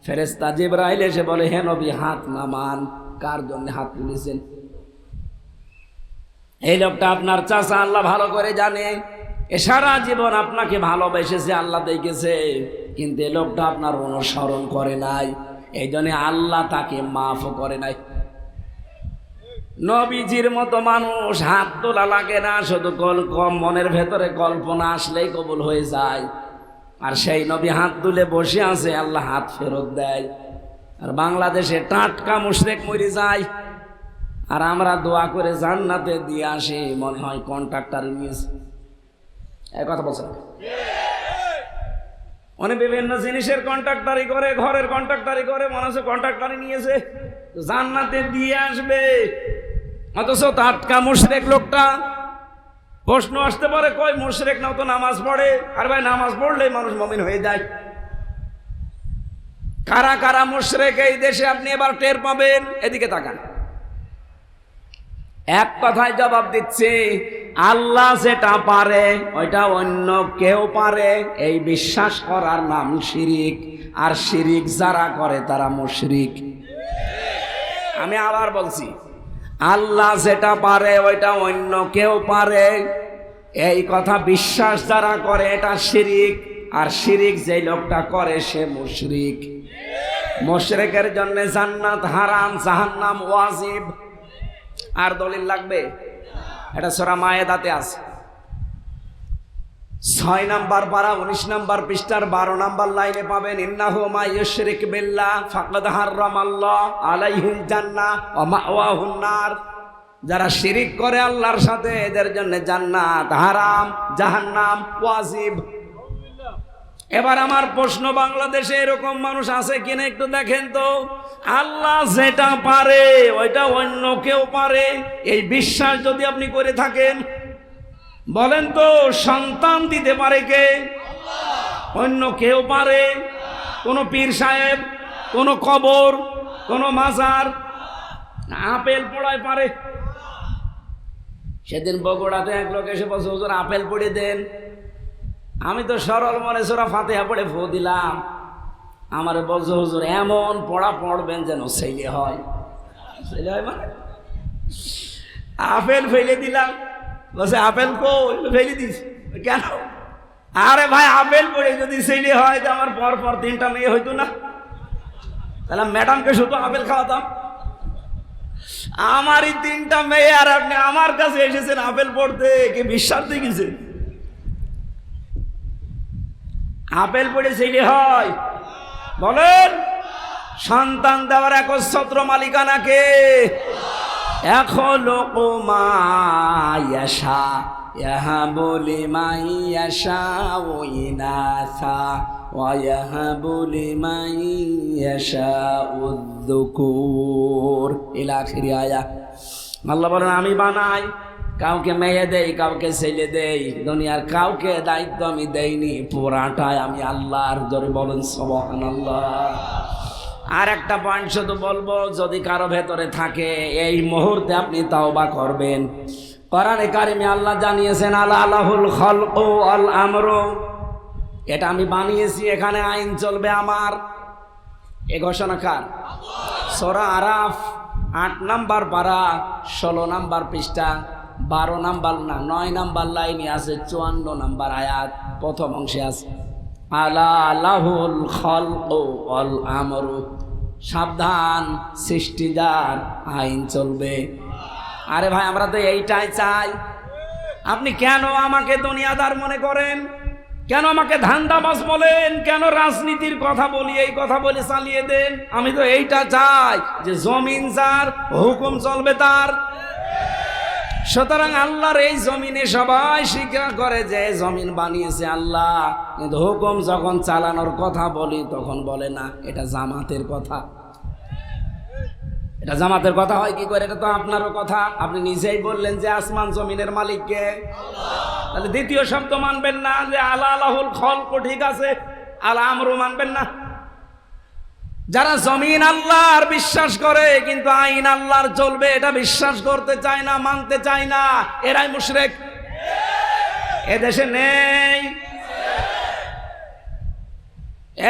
ফেরেশতা জিবরাইল এসে বলে, হে নবী হাত নামান। কার জন্য হাত তুলেছেন? এই লোকটা আপনার চাচা, আল্লাহ ভালো করে জানে। এ সারা জীবন আপনাকে ভালোবেসেছে, আল্লাহ দেখেছে, কিন্তু এই লোকটা আপনার অনুসরণ করে নাই, এই জন্য আল্লাহ তাকে মাফ করে নাই। নবীজির মতো মানুষ হাত তোলা লাগে না, শুধু মনের ভেতরে কল্পনা আসলেই কবুল হয়ে যায়। আর সেই নবী হাত তুলে বসে আছে, আল্লাহ হাত ফেরত দেয়। আর বাংলাদেশে টাটকা মুশরিক মরে যায়, আর আমরা দোয়া করে জান্নাতে দিয়ে আসি, মনে হয় কন্ট্রাক্টর নিয়েছে। এই কথা বলছেন? অনেক বিভিন্ন জিনিসের কন্ট্রাক্টারি করে, ঘরের কন্ট্রাক্টারি করে, মনে হচ্ছে কন্ট্রাক্টারি নিয়েছে, জান্নাতে দিয়ে আসবে। অথচ টাটকা মুশরিক লোকটা। প্রশ্ন আসতে পারে, কই মুশরিক নাও তো নামাজ পড়ে। আর ভাই নামাজ পড়লেই মানুষ মুমিন হয়ে যায়। কারা কারা মুশরিক এই দেশে আপনি এবার টের পাবেন। এদিকে তাকান। এক কথায় জবাব দিচ্ছে, আল্লাহ যেটা পারে ওইটা অন্য কেউ পারে, এই বিশ্বাস করার নাম শিরিক। আর শিরিক যারা করে তারা মুশরিক। আমি আবার বলছি, আল্লাহ যেটা পারে ওইটা অন্য কেউ পারে, এই কথা বিশ্বাস যারা করে এটা শিরিক। আর শিরিক যেই লোকটা করে সে মুশরিক। মুশরিকের জন্য জান্নাত হারাম, জাহান্নাম ওয়াজিব। আর দলিল লাগবে? এটা সূরা মায়েদাতে আছে, 6 নম্বর পারা 19 নম্বর পৃষ্ঠার 12 নম্বর লাইনে পাবেন, ইন্নাহু মা ইউশরিক বিল্লাহ ফাকাদ হারামাল্লাহ আলাইহিল জান্নাহ ওয়া মাওয়াহুন নার। যারা শিরিক করে আল্লাহর সাথে এদের জন্য জান্নাত হারাম, জাহান্নাম ওয়াজিব। এবার আমার প্রশ্ন, বাংলাদেশে এরকম মানুষ আছে কিনা একটু দেখেন তো। আল্লাহ যেটা পারে ওইটা অন্য কেউ পারে, এই বিশ্বাস যদি আপনি করে থাকেন, বলেন তো সন্তান দিতে পারে কে? অন্য কেউ পারে? কোন পীর সাহেব, কোন কবর, কোন মাজার? আপেল পোড়ায় পারে। সেদিন বগুড়াতে এক লোক এসে বলছে, হুজুর আপেল পড়ে দেন। আমি তো সরল মনে সূরা ফাতিহা পড়ে ফু দিলাম। আমারে বলছে, হুজুর এমন পড়া পড়বেন যেন ছেলে হয়। ছেলে হয় মানে আপেল ফেলে দিলাম। বলছে আপেল কই? ফেলে দিস কেন? আরে ভাই আপেল পড়ে যদি ছেলে হয় তো আমার পর পর 3টা মেয়ে হইতো না? তাহলে ম্যাডামকে শুধু আপেল খাওয়াতাম। আমারই 3টা মেয়ে আর আপনি আমার কাছে এসেছেন আপেল পড়তে, কি বিশ্বাস দেখেছেন? আপেল পড়ে ছেলে হয়? বলেন। সন্তান দেওয়ার একচ্ছত্র মালিকানাকে। এখলুকু মা ইয়াশা ইয়াহাবু লিমান ইয়াশাউ ইনাসা ওয়া ইয়াহাবু লিমান ইয়াশাউ যুকুর ইলা আখির আয়াত। আল্লাহ বলেন আমি বানাই, কাউকে মেয়ে দেই, কাউকে ছেলে দেই, দুনিয়ার কাউকে দায়িত্ব আমি দেইনি, পুরাটাই আমি আল্লাহর। জোরে বলেন সুবহানাল্লাহ। আর একটা পয়েন্ট শুধু বলবো, যদি কারো ভেতরে থাকে এই মুহূর্তে আপনি তাওবা করবেন। কোরআনে কারিমে আল্লাহ জানিয়েছেন আলা লাহুল খালকু ওয়াল আমরু, এটা আমি বানিয়েছি, এখানে আইন চলবে আমার। এ ঘোষণা কার? সূরা আরাফ 8 নম্বর পারা 16 নম্বর পৃষ্ঠা 12 নম্বর না 9 নম্বর লাইনে আছে 54 নম্বর আয়াত, প্রথম অংশে আছে আলা লাহুল খালকু ওয়াল আমরু। সাবধান, সৃষ্টিদার, আইন চলবে। আরে ভাই আমরা তো এইটাই চাই। আপনি কেন আমাকে দুনিয়াদার মনে করেন? কেন আমাকে ধান্দাবাজ বলেন? কেন রাজনীতির কথা বলি, এই কথা বলে চালিয়ে দেন? আমি তো এইটা চাই যে জমিন যার, হুকুম চলবে তার। সুতরাং আল্লাহর এই জমিনে সবাই স্বীকার করে যে জমিন বানিয়েছে আল্লাহ, কিন্তু হুকুম যখন চালানোর কথা বলি তখন বলে না এটা জামাতের কথা। এটা জামাতের কথা হয় কি করে? এটা তো আপনারও কথা। আপনি নিজেই বললেন যে আসমান জমিনের মালিক কে? তাহলে দ্বিতীয় শব্দ মানবেন না যে আলা লাহুল খালকু, ঠিক আছে, আলা আমরু মানবেন না। যারা জমিন আল্লাহর বিশ্বাস করে কিন্তু আইন আল্লাহর চলবে এটা বিশ্বাস করতে চায় না, মানতে চায় না, এরাই মুশরিক। এদেশে নেই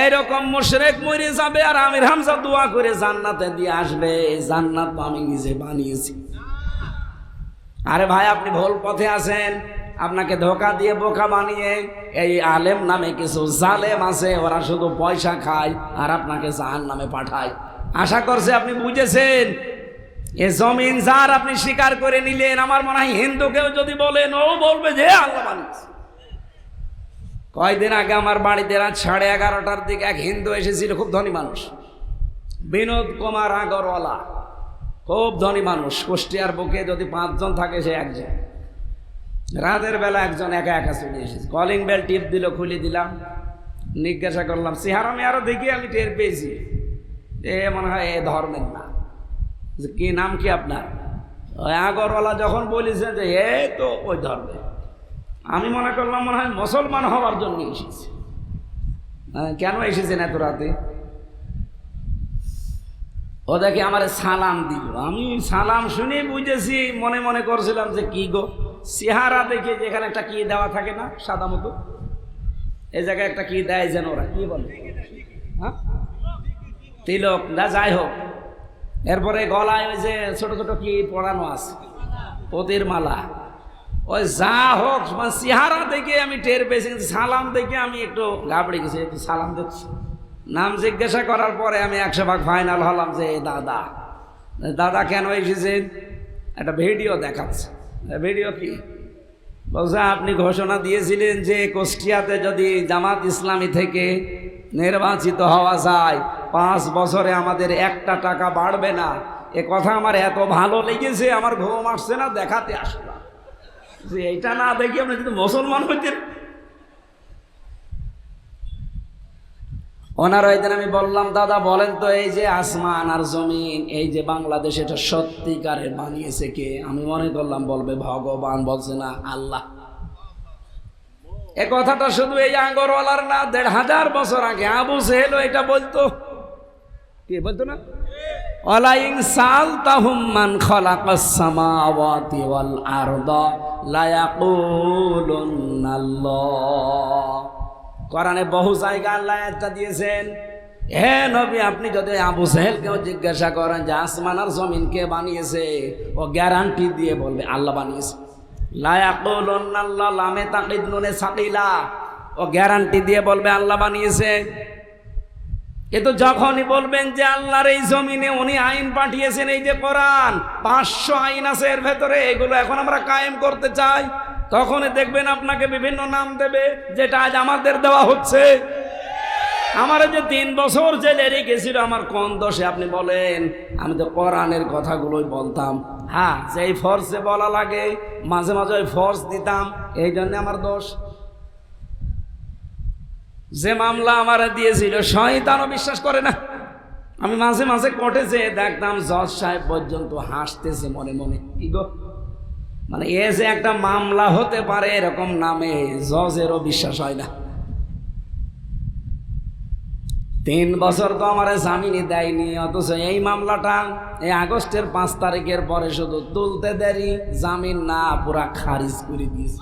এইরকম মুশরিক মরে যাবে আর আমির হামজা দোয়া করে জান্নাতে দিয়ে আসবে। জান্নাত আমি নিজে বানিয়েছি। আরে ভাই আপনি ভুল পথে আছেন। আপনাকে ধোকা দিয়ে বোকা বানিয়ে এই আলেম নামে কিছু জালেম আছে, ওরা শুধু পয়সা খায় আর আপনাকে জাহান্নামে পাঠায়। আশা করছে আপনি বুঝেছেন। এ জমিন যার আপনি স্বীকার করে নিলেন। আমার মনে হয় হিন্দুকেও যদি বলেন ও বলবে যে আল্লাহ বানিয়েছে। কয়দিন আগে আমার বাড়িতে রাত 11:30টার দিকে এক হিন্দু এসেছিল, খুব ধনী মানুষ, বিনোদ কুমার আগরওয়ালা, খুব ধনী মানুষ। কুষ্টিয়ার বুকে যদি 5 জন থাকে সে একজন। রাতের বেলা একজন একা একা চলে এসেছে, কলিং বেল টিপ দিল, খুলে দিলাম, জিজ্ঞাসা করলাম, চেহারা মেয়ারও দেখি আমি টের পেয়েছি এ মনে হয় এ ধর্মের না। কি নাম কি আপনার? ওই আগরওয়ালা যখন বলেছেন যে এ তো ওই ধর্মের, আমি মনে করলাম মনে হয় মুসলমান হওয়ার জন্য এসেছে। কেন এসেছেন এত রাতে? ও দেখে আমার সালাম দিল। আমি সালাম শুনে বুঝেছি, মনে মনে করছিলাম যে কি গো, চেহারা দেখে যেখানে একটা কি দেওয়া থাকে না সাদা মতো, এই জায়গায় একটা কি দেয় যেন, ওরা কি বলে, হ্যাঁ তিলক না, যাই হোক। এরপরে গলায় ওই যে ছোট ছোট কি পড়ানো আছে, পতির মালা, ওই যা হোক চেহারা দেখে আমি টের পেয়েছি। সালাম দেখে আমি একটু ঘাবড়ে গেছি, একটু সালাম দেখছি। নাম জিজ্ঞাসা করার পরে আমি 100% ফাইনাল হলাম যে দাদা। দাদা কেন এসেছেন? একটা ভিডিও দেখাচ্ছে। ভিডিও কি বলছে, আপনি ঘোষণা দিয়েছিলেন যে কুষ্টিয়াতে যদি জামাত ইসলামী থেকে নির্বাচিত হওয়া যায় 5 বছরে আমাদের 1টা টাকা বাড়বে না। এ কথা আমার এত ভালো লেগেছে, আমার ঘুম আসছে না, দেখাতে আসলাম যে এইটা না দেখি আপনি যদি মুসলমান হইতেন। ওনার ওই দিন আমি বললাম, দাদা বলেন তো এই যে আসমান আর জমিন, এই যে বাংলাদেশ, এটা সত্যিকারের বানিয়েছে কে? আমি মনে করলাম বলবে ভগবান, বলছে না আল্লাহ। এ কথাটা শুধু এই আগরওয়ালার না, 1500 বছর আগে আবু জেহেল এটা বলতো। কি বলতো না? ওয়ালাইন সালতাহুম মান খালাকাস সামাওয়াতি ওয়াল আরদা লা ইয়াকুলুনাল্লাহ। কোরআনে বহু জায়গা আল্লাহ একটা দিয়েছেন, হে নবী আপনি যদি আবু জেহেলকেও জিজ্ঞাসা করেন যে আসমান আর জমিন কে বানিয়েছে, ও গ্যারান্টি দিয়ে বলবে আল্লাহ বানিয়েছে। লা ইয়াকুলুনাল্লাহ, লামে তাকিদ নুনে সাকিলা, ও গ্যারান্টি দিয়ে বলবে আল্লাহ বানিয়েছে। এ তো যখনই বলবেন যে আল্লাহর এই জমিনে উনি আইন পাঠিয়েছেন, এই যে কোরআন 500 আইন আছে এর ভেতরে, এগুলো এখন আমরা কায়েম করতে চাই, তখনই দেখবেন আপনাকে বিভিন্ন নাম দেবে, যেটা আজ আমাদের দেওয়া হচ্ছে। আমার যে 3 বছর জেলে রেখেছিল, আমার কোন দোষে আপনি বলেন? আমি তো কোরআনের কথাগুলোই বলতাম। হ্যাঁ, যেই ফোর্সে বলা লাগে মাঝে মাঝে ওই ফোর্স দিতাম, এই জন্য আমার দোষ। যে মামলা আমার দিয়েছিল শয়তানও বিশ্বাস করে না। আমি মাঝে মাঝে কোর্টে যেয়ে দেখতাম জজ সাহেব পর্যন্ত হাসতেছে মনে মনে, কি গো, মানে এ যে একটা মামলা হতে পারে এরকম নামে জজেরও বিশ্বাস হয় না। 3 বছর তো আমার জামিনই দেয়নি, অথচ এই মামলাটা এই আগস্টের 5 তারিখের পরে শুধু তুলতে দেরি, জামিন না পুরা খারিজ করে দিয়েছে।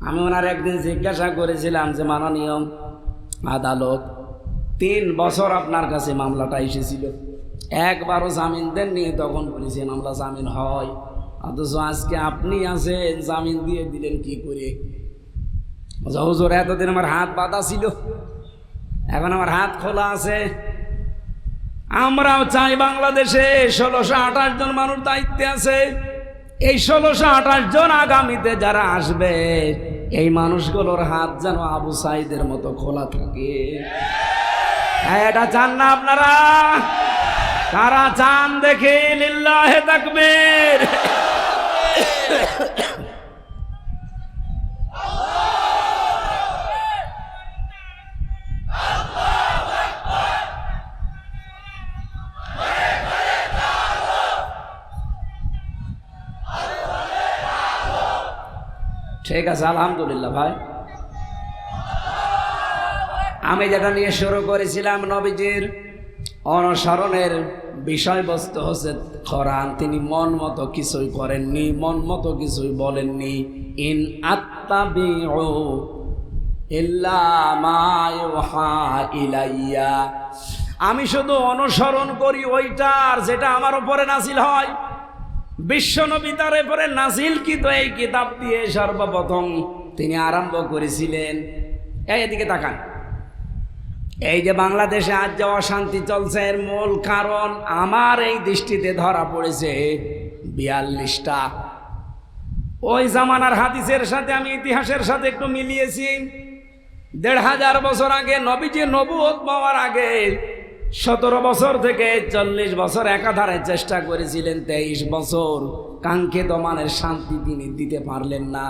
আমি ওনার একদিন জিজ্ঞাসা করেছিলাম যে মাননীয় আদালত, 3 বছর আপনার কাছে মামলাটা এসেছিল, একবারও জামিন দেননি। তখন বলেছি মামলা জামিন হয়, অথচ আজকে আপনি আছেন, জামিন দিয়ে দিলেন কি করে? হুজুর, এতদিন আমার হাত বাঁধা ছিল, এখন আমার হাত খোলা আছে। আমরাও চাই বাংলাদেশে 1628 জন মানুষ দায়িত্বে আছে, এই 1628 জন আগামীতে যারা আসবে, এই মানুষগুলোর হাত যেন আবু সাইদের মতো খোলা থাকে। এটা চান না আপনারা? কারা চান দেখে লিল্লাহে তাকবীর। ঠিক আছে, আলহামদুলিল্লাহ ভাই। আমি যেটা নিয়ে শুরু করেছিলাম, নবীজির অনুসরণের বিষয়বস্তু হচ্ছে কোরআন। তিনি মন মতো কিছুই করেননি, মন মতো কিছুই বলেননি। ইন আত্তাবিউ ইল্লা মা ইউহা ইলাইয়া, আমি শুধু অনুসরণ করি ওইটার যেটা আমার উপরে নাজিল হয়। বিশ্বনবী তার উপরে নাজিলকৃত এই কিতাব দিয়ে সর্বপ্রথম তিনি আরম্ভ করেছিলেন। এদিকে তাকান, এই যে বাংলাদেশে আজ যে অশান্তি চলছে, এর মূল কারণ আমার এই দৃষ্টিতে ধরা পড়েছে 42টা। ওই জামানার হাদিসের সাথে আমি ইতিহাসের সাথে একটু মিলিয়েছি। 1500 বছর আগে নবীজি নবুয়ত পাওয়ার আগে 17 বছর থেকে 40 বছর একাধারে চেষ্টা করেছিলেন। 23 বছর কাঙ্ক্ষিত মানের শান্তি তিনি দিতে পারলেন না।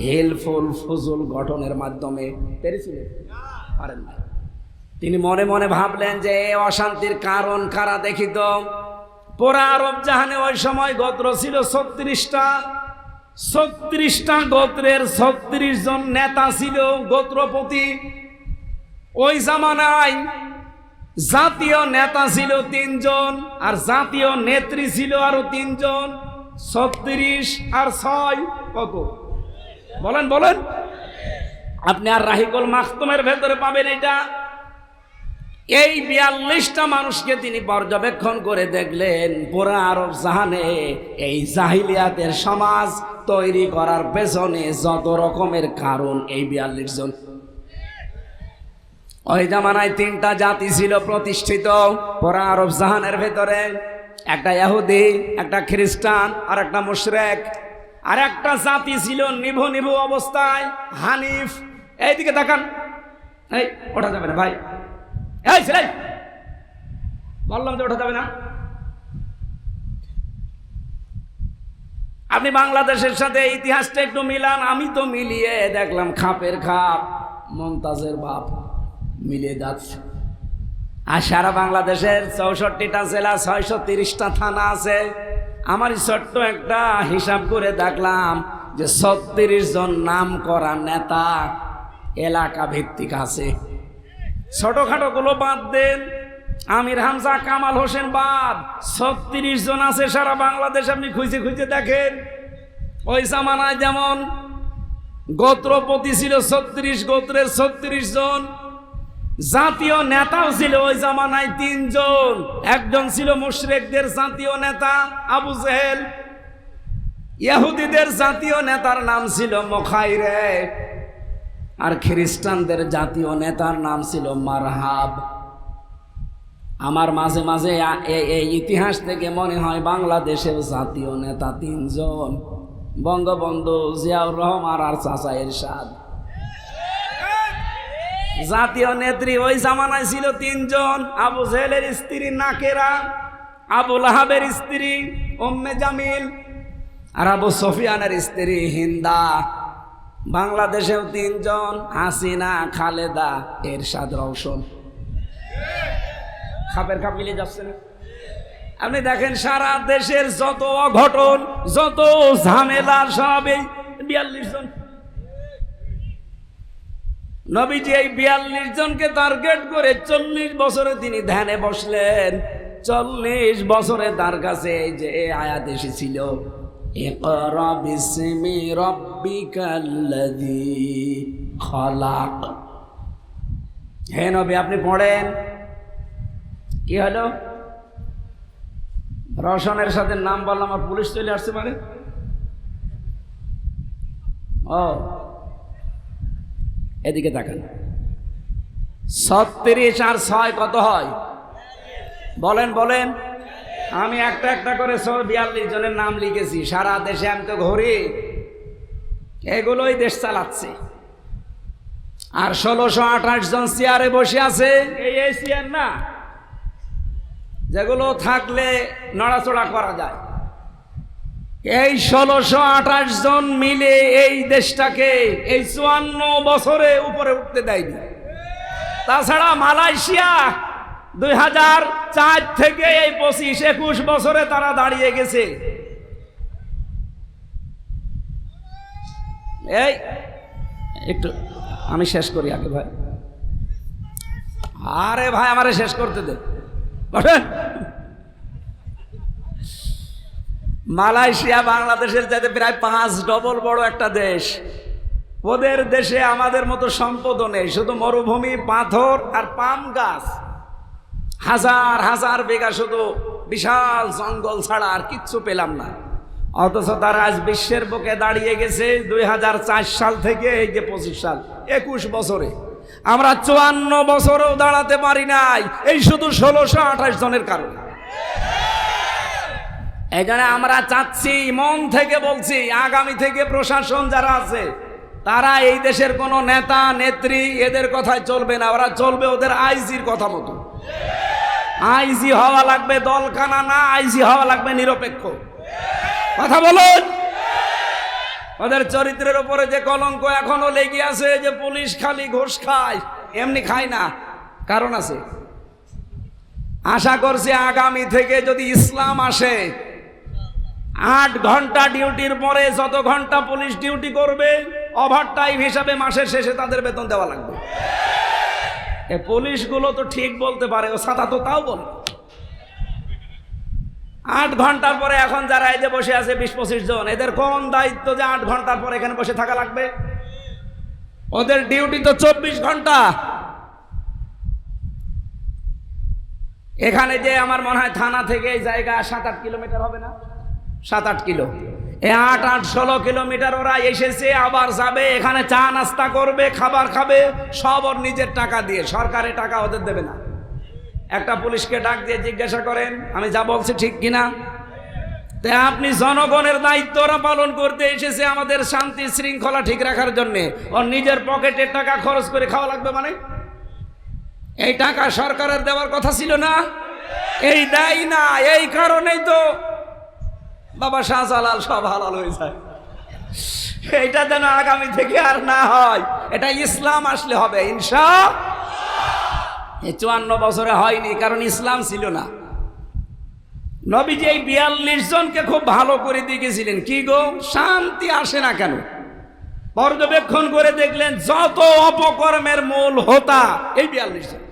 হেলফুল ফজল গঠনের মাধ্যমে পেরেছিলেন, পারেন না। তিনি মনে মনে ভাবলেন যে এই অশান্তির কারণ কারা দেখি তো। পুরা আরব জাহানে ওই সময় গোত্র ছিল 36টা। 36টা গোত্রের 36 জন নেতা ছিল, গোত্রপতি। ওই জামানায় জাতীয় নেতা ছিল 3 জন, আর জাতীয় নেত্রী ছিল আরো 3 জন। 36 আর 6 কত? বলেন বলেন। আপনি আর রাহিকুল মাখতুমের ভেতরে পাবেন এটা। এই 42টা মানুষকে তিনি পর্যবেক্ষণ করে দেখলেন পুরা আরব জাহানে এই জাহিলিয়াতের সমাজ তৈরি করার পেছনে যত রকমের কারণ, এই 42 জন। ওই জামানায় 3টা জাতি ছিল প্রতিষ্ঠিত পুরা আরব জাহানের ভেতরে, একটা ইহুদি, একটা খ্রিস্টান, আর একটা মুশরিক। আর একটা জাতি ছিল নিভু নিভু অবস্থায়, হানিফ। এইদিকে তাকান, এই ওঠা যাবে না ভাই, এই ছেলে, বললাম যে ওঠা যাবে না। আপনি বাংলাদেশের সাথে ইতিহাসটা একটু মিলান। আমি তো মিলিয়ে দেখলাম খাপের খাপ, মমতাজের বাপ মিলিয়ে যাচ্ছে। আর সারা বাংলাদেশের 64টা জেলা, 630টা থানা আছে। আমার ছোট্ট একটা হিসাব করে দেখলাম যে 36 জন নাম করা নেতা এলাকা ভিত্তিক আছে। ছোটখাটো গুলো বাদ দেন, আমির হামজা, কামাল হোসেন বাদ, 36 জন আছে সারা বাংলাদেশ। আপনি খুঁজে খুঁজে দেখেন। ওই জামানায় যেমন গোত্রপতি ছিল 36 গোত্রের 36 জন, জাতীয় নেতাও ছিল ওই জামানায় 3 জন। একজন ছিল মুশরিকদের জাতীয় নেতা আবু জেহেল, ইহুদিদের জাতীয় নেতার নাম ছিল মুখাইরে, আর খ্রিস্টানদের জাতীয় নেতার নাম ছিল মারহাব। আমার মাঝে মাঝে এই ইতিহাস থেকে মনে হয় বাংলাদেশের জাতীয় নেতা তিনজন, বঙ্গবন্ধু, জিয়াউর রহমান আর চাচা এরশাদ। জাতীয় নেত্রী ওই জামানায় ছিল তিনজন, আবু জেহেলের স্ত্রী নাকেরা, আবু লাহাবের স্ত্রী উম্মে জামিল, আর আবু সুফিয়ানের স্ত্রী হিন্দা। বাংলাদেশেও তিনজন, হাসিনা, খালেদা, এরশাদ, রওশন। খাপের খাপ মিলে যাচ্ছে না? আপনি দেখেন সারা দেশের যত অঘটন, যত ঝামেলা, সব এই 42 জন। নবীজি এই 42 জনকে টার্গেট করে 40 বছরে তিনি ধ্যানে বসলেন। 40 বছরে তার কাছে এই যে আয়াত এসেছিল, ইকরা বিসমি রাব্বিকাল্লাযী খালাক। হে নবী, আপনি পড়েন। কি হলো? রওশনের সাথে নাম বললাম আর পুলিশ চলে আসছে মানে? ও, এদিকে তাকান। 36 আর 6 কত হয়? বলেন বলেন। আমি একটা একটা করে 42 জনের নাম লিখেছি। সারা দেশে আমি তো ঘুরি, এগুলোই দেশ চালাচ্ছে। আর 1628 জন চেয়ারে বসে আছে। এই চেয়ার না, যেগুলো থাকলে নড়াচড়া করা যায়। এই 1628 জন মিলে এই দেশটাকে এই 54 বছরে উপরে উঠতে দেয়নি। তাছাড়া মালয়েশিয়া 2004 থেকে এই 25-21 বছরে তারা দাঁড়িয়ে গেছে। এই একটু আমি শেষ করি আগে ভাই। আরে ভাই, আমারে শেষ করতে দে। মালয়েশিয়া বাংলাদেশের চাইতে প্রায় 5 ডবল বড় একটা দেশ। ওদের দেশে আমাদের মতো সম্পদও নেই, শুধু মরুভূমি, পাথর আর পাম গাছ, হাজার হাজার বিঘা শুধু বিশাল জঙ্গল ছাড়া আর কিচ্ছু পেলাম না। অথচ তারা আজ বিশ্বের বুকে দাঁড়িয়ে গেছে 2004 সাল থেকে এই যে 25 সাল, 21 বছরে। আমরা 54 বছরেও দাঁড়াতে পারি নাই, এই শুধু 1628 জনের কারণে। এই জন্য আমরা চাচ্ছি, মন থেকে বলছি, আগামী থেকে প্রশাসন যারা আছে তারা এই দেশের কোনো নেতা নেত্রী এদের কথায় চলবে না, ওরা চলবে ওদের আইজির কথা মতো। আইজি হওয়া লাগবে দলকানা না, আইজি হওয়া লাগবে নিরপেক্ষ। কথা বলুন। ওদের চরিত্রের উপরে যে কলঙ্ক এখনো লেগে আছে, যে পুলিশ খালি ঘুষ খায়, এমনি খায় না, কারণ আছে। আশা করছি আগামী থেকে যদি ইসলাম আসে, 8 ঘন্টা ডিউটির পরে যত ঘন্টা পুলিশ ডিউটি করবে, ওভারটাইম হিসাবে মাসের শেষে তাদের বেতন দেওয়া লাগবে। এই পুলিশগুলো তো ঠিক বলতে পারে, ও সাদা তো তাও বলে। 8 ঘন্টার পরে এখন যারা এই যে বসে আছে 20-25 জন, এদের কোন দায়িত্ব যে 8 ঘন্টার পরে এখানে বসে থাকা লাগবে? ওদের ডিউটি তো 24 ঘন্টা। এখানে যে আমার মনে হয় থানা থেকে এই জায়গা 7-8 কিলোমিটার হবে না? 7-8 কিলো। এই 8-16 কিলোমিটার ওরা এসেছে, আবার যাবে, এখানে চা নাস্তা করবে, খাবার খাবে, সব ওর নিজের টাকা দিয়ে, সরকারের টাকা ওদের দেবে না। একটা পুলিশকে ডাক দিয়ে জিজ্ঞাসা করেন আমি যা বলছি ঠিক কিনা। তাই আপনি জনগণের দায়িত্ব ওরা পালন করতে এসেছে, আমাদের শান্তি শৃঙ্খলা ঠিক রাখার জন্য। ওর নিজের পকেটের টাকা খরচ করে খাওয়া লাগবে মানে? এই টাকা সরকারের দেওয়ার কথা ছিল না? এই দেয় না, এই কারণেই তো বাবা শাহজালাল সব হালাল হয়ে যায়। এইটা যেন আগামী থেকে আর না হয়, এটা ইসলাম আসলে হবে ইনশাআল্লাহ। এই 54 বছরে হয়নি, কারণ ইসলাম ছিল না। নবীজি এই 42 জনকে খুব ভালো করে দেখেছিলেন। কি গো, শান্তি আসে না কেন? পর্যবেক্ষণ করে দেখলেন যত অপকর্মের মূল হোতা এই 42 জন।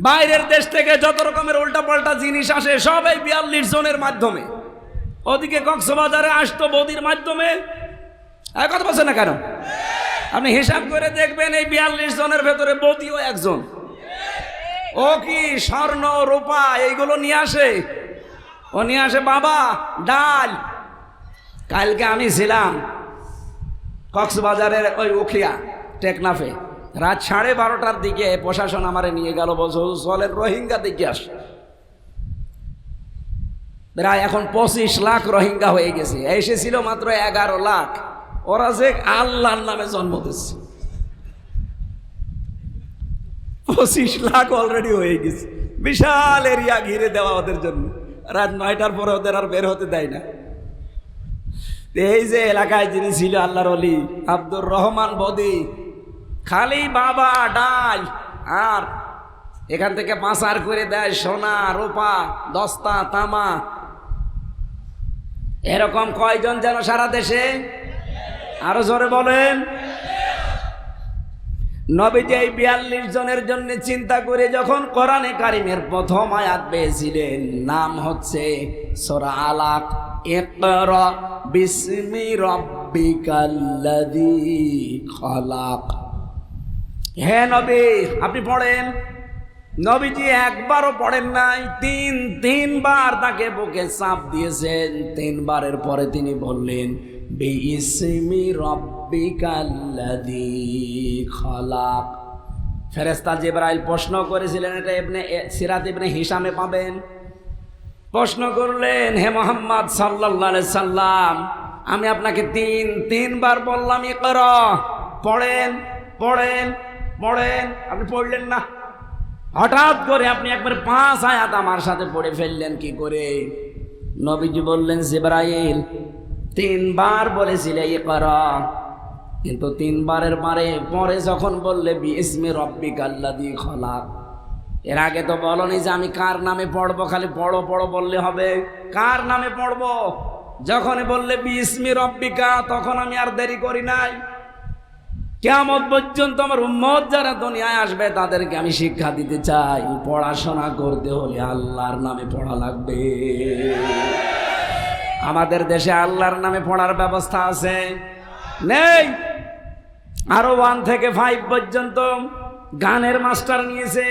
বাইরের দেশ থেকে যত রকমের উল্টাপাল্টা জিনিস আসে সব এই 42 জনের মাধ্যমে। ওদিকে কক্সবাজারে আসতো বৌদির মাধ্যমে। কথা বলছে না কেন? আপনি হিসাব করে দেখবেন এই 42 জনের ভেতরে বৌদিও একজন। ও কি স্বর্ণ রূপা এইগুলো নিয়ে আসে? ও নিয়ে আসে বাবা ডাল। কালকে আমি ছিলাম কক্সবাজারের ওই উখিয়া টেকনাফে রাত 12:30টার দিকে প্রশাসন আমারে নিয়ে গেল, বলছে চলেন রোহিঙ্গা দিকে আস। প্রায় এখন 25 লাখ রোহিঙ্গা হয়ে গেছে, এসেছিল মাত্র 11 লাখ। ওরা যে আল্লাহর নামে জন্ম দিচ্ছে, 25 লাখ অলরেডি হয়ে গেছে। বিশাল এরিয়া ঘিরে দেওয়া ওদের জন্য, রাত 9টার পরে ওদের আর বের হতে দেয় না। এই যে এলাকায় যিনি ছিল আল্লাহর ওলি আব্দুর রহমান বদি, খালি বাবা ডাল আর এখান থেকে পাচার করে দেয় সোনা রূপা দস্তা তামা। এরকম কয়জন যেন সারা দেশে? আরো জোরে বলেন। নবীজি এই 42 জনের জন্য চিন্তা করে যখন কোরআনে কারিমের প্রথম আয়াত পেয়েছিলেন, নাম হচ্ছে সূরা আলাক, ইকরা বিসমি রাব্বিকাল্লাযী খালাক। হে নবী আপনি পড়েন। নবীজি একবারও পড়েন নাই, তিনবার তাকে বুকে চাপ দিয়েছেন। 3 বারের পরে তিনি বললেন বিইসমি রাব্বিকাল্লাযী খালাক। ফেরেশতা জিবরাইল প্রশ্ন করেছিলেন, এটা সিরাত ইবনে হিশামে পাবেন। প্রশ্ন করলেন, হে মুহাম্মদ সাল্লাল্লাহু আলাইহি সাল্লাম, আমি আপনাকে তিনবার বললাম ইকরা, পড়েন পড়েন পড়েন, আপনি পড়লেন না। হঠাৎ করে আপনি একবার 5 আয়াত আমার সাথে পড়ে ফেললেন কি করে? নবীজি বললেন, জিবরাইল 3 বার বলেছিলে ইকরা, কিন্তু 3 বারের পরে যখন বললে বিইসমি রাব্বিকাল্লাযী খালাক, এর আগে তো বলনি যে আমি কার নামে পড়বো, খালি পড়ো পড়ো বললে হবে। কার নামে পড়বো? যখনই বললে বিইসমি রাব্বিকা, তখন আমি আর দেরি করি নাই। কিয়ামত পর্যন্ত আমার উম্মত যারা দুনিয়ায় আসবে তাদেরকে আমি শিক্ষা দিতে চাই, পড়াশোনা করতে হলে আল্লাহর নামে পড়া লাগবে। আমাদের দেশে আল্লাহর নামে পড়ার ব্যবস্থা আছে? নেই। আরো 1 থেকে 5 পর্যন্ত গানের মাস্টার নিয়েছে,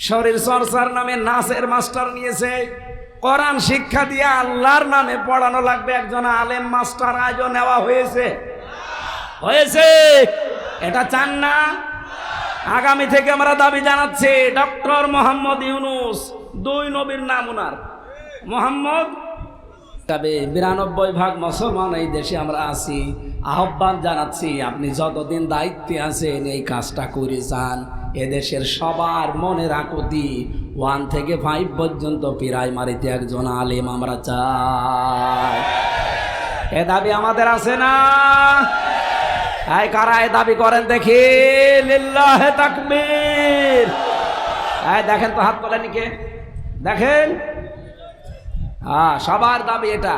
শরীর চর্চার নামে নাচের মাস্টার নিয়েছে। কোরআন শিক্ষা দিয়ে আল্লাহর নামে পড়ানো লাগবে একজন আলেম মাস্টার আজও নেওয়া হয়েছে? এটা চান না? আগামী থেকে আমরা দাবি জানাচ্ছি, ডক্টর মোহাম্মদ ইউনূস, 2 নবীর নাম ওনার, মোহাম্মদ। তবে 92% মুসলমান এই দেশে আমরা আছি। আহ্বান জানাচ্ছি, আপনি যতদিন দায়িত্বে আছেন এই কাজটা করে যান। এদেশের সবার মনের আকুতি 1 থেকে 5 পর্যন্ত প্রাইমারিতে একজন আলেম আমরা চাই। এ দাবি আমাদের আছে না? কারা এ দাবি করেন দেখি? লিল্লাহে তাকবীর। দেখেন তো হাত তোলেনি কে? দেখেন, সবার দাবি এটা।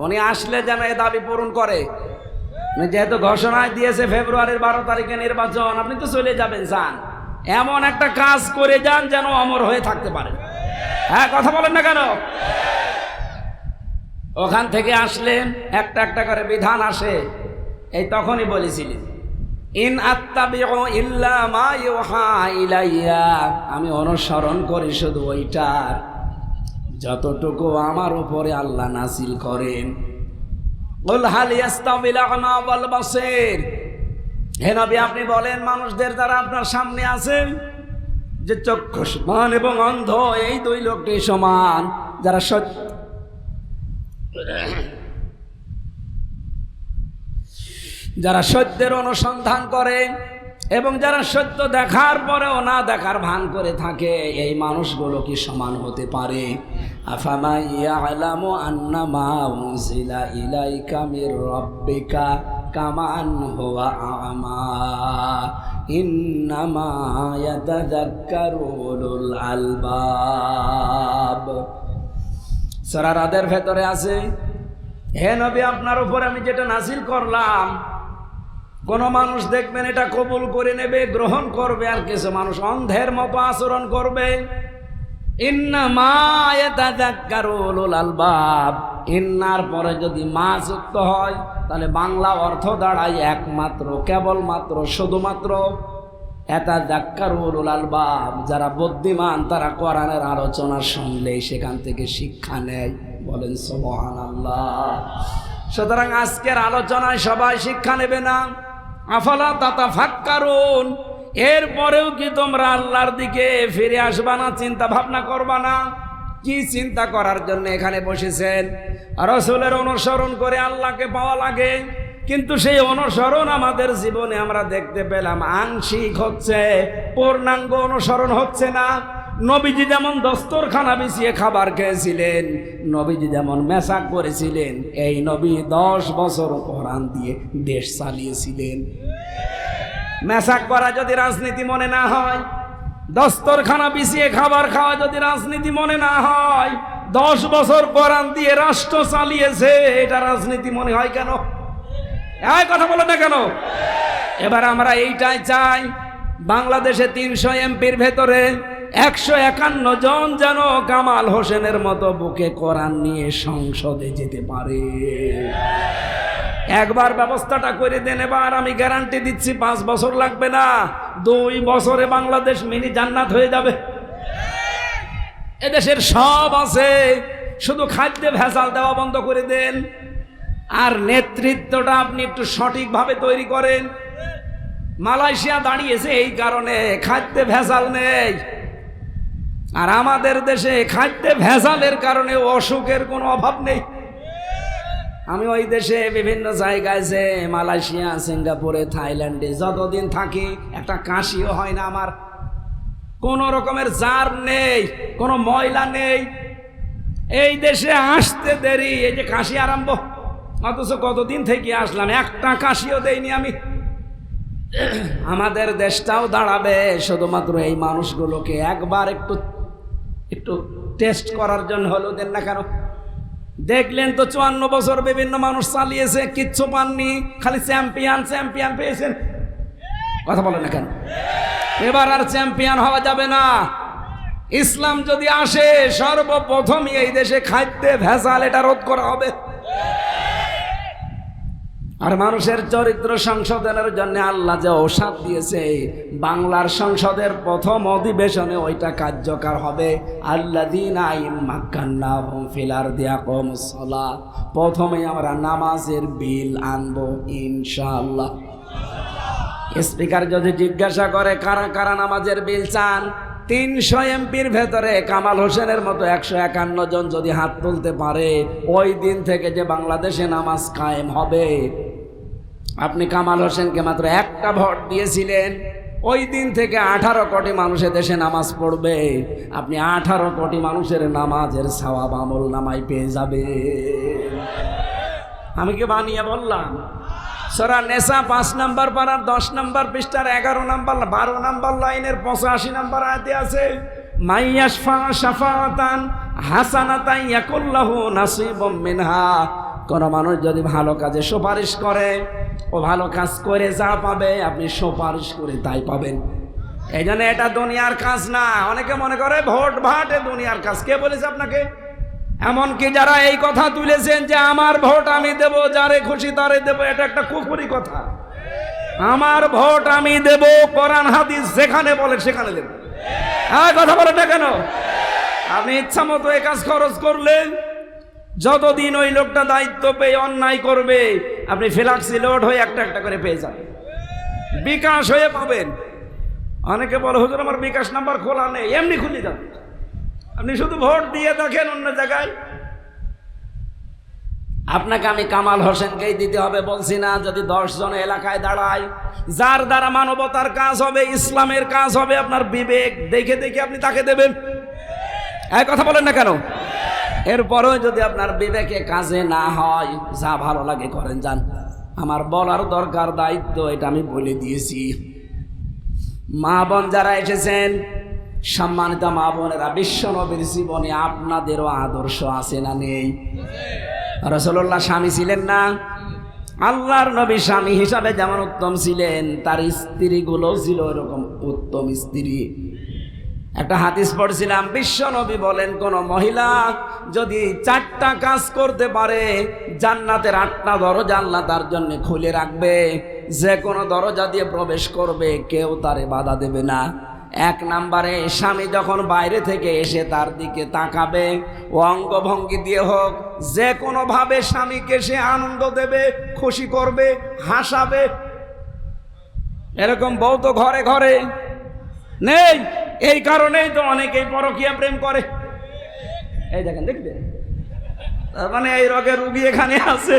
উনি আসলে যেন এ দাবি পূরণ করে। যেহেতু ঘোষণায় দিয়েছে ফেব্রুয়ারির 12 তারিখে নির্বাচন, আপনি তো চলে যাবেন, যান, এমন একটা কাজ করে যান যেন অমর হয়ে থাকতে পারেন। কথা বলেন না কেন? ওখান থেকে আসলেন, একটা একটা করে বিধান আসে। এই তখনই বলেছিলেন, ইন আত্তাবিউ ইল্লা মা ইউহা ইলাইয়া, আমি অনুসরণ করি শুধু ওইটার যতটুকু আমার উপরে আল্লাহ নাযিল করেন। কুল হাল ইয়াস্তাবিল আ'মা ওয়াল বাসীর, হে নবী আপনি বলেন মানুষদের যারা আপনার সামনে আছেন, যে চক্ষুষ্মান এবং অন্ধ এই 2 লোকটি সমান। যারা সত্যের অনুসন্ধান করে এবং যারা সত্য দেখার পরেও না দেখার ভান করে থাকে, এই মানুষগুলো কি সমান হতে পারে? আফামা ইয়ালামু আন্নামা উনজিলা ইলাইকা মির রাব্বিকা কামান হুয়া আমা ইন্নামা ইয়াতাযাক্কারু উলুল আলবাব। সূরা রাদের ভেতরে আছে, হে নবী আপনার উপর আমি যেটা নাযিল করলাম, কোন মানুষ দেখবেন এটা কবুল করে নেবে, গ্রহণ করবে, আর কিছু মানুষ অন্ধের মতো আচরণ করবে। ইন্নামা ইয়াতাযাক্কারু উলুল আলবাব, ইন্নার পরে যদি মা যুক্ত হয় তাহলে বাংলা অর্থ দাঁড়ায় একমাত্র, কেবলমাত্র, শুধুমাত্র। ইয়াতাযাক্কারু উলুল আলবাব, যারা বুদ্ধিমান তারা কোরআনের আলোচনা শুনলেই সেখান থেকে শিক্ষা নেয়। বলেন সুবহানাল্লাহ। সুতরাং আজকের আলোচনায় সবাই শিক্ষা নেবে না? আফালা তাতাফাক্কারুন, এরপরেও কি তোমরা আল্লাহর দিকে ফিরে আসবা না, চিন্তা ভাবনা করবা না? কি চিন্তা করার জন্য এখানে বসেছেন? রাসূলের অনুসরণ করে আল্লাহকে পাওয়া লাগে, কিন্তু সেই অনুসরণ আমাদের জীবনে আমরা দেখতে পেলাম আংশিক হচ্ছে, পূর্ণাঙ্গ অনুসরণ হচ্ছে না। নবীজি যেমন দস্তরখানা বিছিয়ে খাবার খেয়েছিলেন, নবীজি যেমন মেসাক করেছিলেন, এই নবী 10 বছর কোরআন দিয়ে দেশ চালিয়েছিলেন। মেসাক করা যদি রাজনীতি মনে না হয়, দস্তরখানা বিছিয়ে খাবার খাওয়া যদি রাজনীতি মনে না হয়, 10 বছর কোরআন দিয়ে রাষ্ট্র চালিয়েছে, এটা রাজনীতি মনে হয় কেন? এই কথা বলো না কেন? এবার আমরা এইটাই চাই, বাংলাদেশে 300 এমপির ভেতরে 151 জন যেন কামাল হোসেনের মতো বুকে কোরআন নিয়ে সংসদে যেতে পারে। একবার ব্যবস্থাটা করে দেন। এবার আমি গ্যারান্টি দিচ্ছি 5 বছর লাগবে না, 2 বছরে বাংলাদেশ মিনি জান্নাত হয়ে যাবে। এদেশের সব আছে, শুধু খাদ্যে ভেজাল দেওয়া বন্ধ করে দেন, আর নেতৃত্বটা আপনি একটু সঠিকভাবে তৈরি করেন। মালয়েশিয়া দাঁড়িয়েছে এই কারণে, খাদ্যে ভেজাল নেই। আর আমাদের দেশে খাদ্যে ভেজালের কারণে অসুখের কোনো অভাব নেই। আমি ওই দেশে বিভিন্ন জায়গায়, যে মালয়েশিয়া, সিঙ্গাপুরে, থাইল্যান্ডে যতদিন থাকি, একটা কাশিও হয় না আমার, কোনো রকমের জার নেই, কোনো ময়লা নেই। এই দেশে আসতে দেরি, এই যে কাশি আরম্ভ, অথচ কতদিন থেকে আসলাম, একটা কাশিও দেয়নি আমি। আমাদের দেশটাও দাঁড়াবে শুধুমাত্র এই মানুষগুলোকে একবার একটু টেস্ট করার জন্য হলো, দেন না কেন? দেখলেন তো 54 বছর বিভিন্ন মানুষ চালিয়েছে, কিচ্ছু পাননি, খালি চ্যাম্পিয়ন চ্যাম্পিয়ন পেয়েছেন। কথা বলেন না কেন? এবার আর চ্যাম্পিয়ন হওয়া যাবে না। ইসলাম যদি আসে, সর্বপ্রথমই এই দেশে খাদ্যে ভেজাল, এটা রোধ করা হবে। আর মানুষের চরিত্র সংশোধনের জন্য আল্লাহ যে ঔষধ দিয়েছে, বাংলার সংসদের প্রথম অধিবেশনে ওইটা কার্যকর হবে। আল্লাযীনা মাক্কান্নাহুম ফিল আরদি আকামুস সালাত, প্রথমে আমরা নামাজের বিল আনবো ইনশাআল্লাহ। স্পিকার যদি জিজ্ঞাসা করে কারা কারা নামাজের বিল চান, 300 এমপির ভেতরে কামাল হোসেনের মতো 151 জন যদি হাত তুলতে পারে, ওই দিন থেকে যে বাংলাদেশে নামাজ কায়েম হবে। আপনি কামাল হোসেনকে মাত্র একটা ভোট দিয়েছিলেন, ওই দিন থেকে 18 কোটি মানুষের দেশে নামাজ পড়বে। আপনি 18 কোটি মানুষের নামাজের সওয়াব আমল নামায় পেয়ে যাবে। আমি কি বানিয়ে বললাম? সূরা নেসা 5 নম্বর পারার 10 নম্বর পৃষ্ঠার 11 নম্বর 12 নম্বর লাইনের 85 নম্বর আয়াতে আছে, মাইয়াশফা শাফাতান হাসানাতান ইয়াকুল্লাহু নাসিবুম মিনহা। কোন মানুষ যদি ভালো কাজে সুপারিশ করে, ও ভালো কাজ করে যা পাবে, আপনি সুপারিশ করে তাই পাবেন। এই জন্য এটা দুনিয়ার কাজ না। অনেকে মনে করে ভোট ভাটে দুনিয়ার কাজ। কে বলেছে আপনাকে? এমনকি যারা এই কথা তুলেছেন যে আমার ভোট আমি দেব, যারে খুশি তারে দেব, এটা একটা কুফরি কথা। আমার ভোট আমি দেব, কোরআন হাদিস যেখানে বলে সেখানে দেব। হ্যাঁ, কথা বলেন না কেন? আপনি ইচ্ছা মতো এই কাজ খরচ করলেন, যতদিন ওই লোকটা দায়িত্ব পেয়ে অন্যায় করবে, আপনি ফ্ল্যাক্সি লোড হয়ে একটা একটা করে পেয়ে যাবেন, বিকাশ হয়ে পাবেন। অনেকে বলে হুজুর আমার বিকাশ নাম্বার খোলা নেই, এমনি খুলে যাবে। আপনি শুধু ভোট দিয়ে দেখেন অন্য জায়গায়। আপনাকে আমি কামাল হোসেনকেই দিতে হবে বলছি না। যদি 10 জন এলাকায় দাঁড়ায়, যার দ্বারা মানবতার কাজ হবে, ইসলামের কাজ হবে, আপনার বিবেক দেখে দেখে আপনি তাকে দেবেন। এই কথা বলেন না কেন? এরপরেও যদি আপনার বিবেকে কাজে না হয়, যা ভালো লাগে করেন যান। আমার বলার দরকার দায়িত্ব, এটা আমি বলে দিয়েছি। মা বোন যারা এসেছেন, সম্মানিত মা বোনেরা, বিশ্ব নবীর জীবনে আপনাদেরও আদর্শ আছে না নেই? রাসূলুল্লাহ স্বামী ছিলেন না? আল্লাহর নবী স্বামী হিসাবে যেমন উত্তম ছিলেন, তার স্ত্রীগুলো ছিল এরকম উত্তম স্ত্রী। একটা হাদিস পড়ছিলাম, বিশ্ব নবী বলেন কোন মহিলা যদি 4টা কাজ করতে পারে, জান্নাতের 8টা দরজা আল্লাহ তার জন্য খুলে রাখবে। যে কোনো দরজা দিয়ে প্রবেশ করবে, কেউ তারে বাধা দেবে না। 1 নম্বরে, স্বামী যখন বাইরে থেকে এসে তার দিকে তাকাবে, ও অঙ্গভঙ্গি দিয়ে হোক, যে কোনোভাবে স্বামীকে সে আনন্দ দেবে, খুশি করবে, হাসাবে। এরকম বউ তো ঘরে ঘরে নেই। এই কারণেই তো অনেকেই পরকীয়া প্রেম করে। এই দেখেন, দেখবেন, তার মানে এই রোগের রুগী এখানে আছে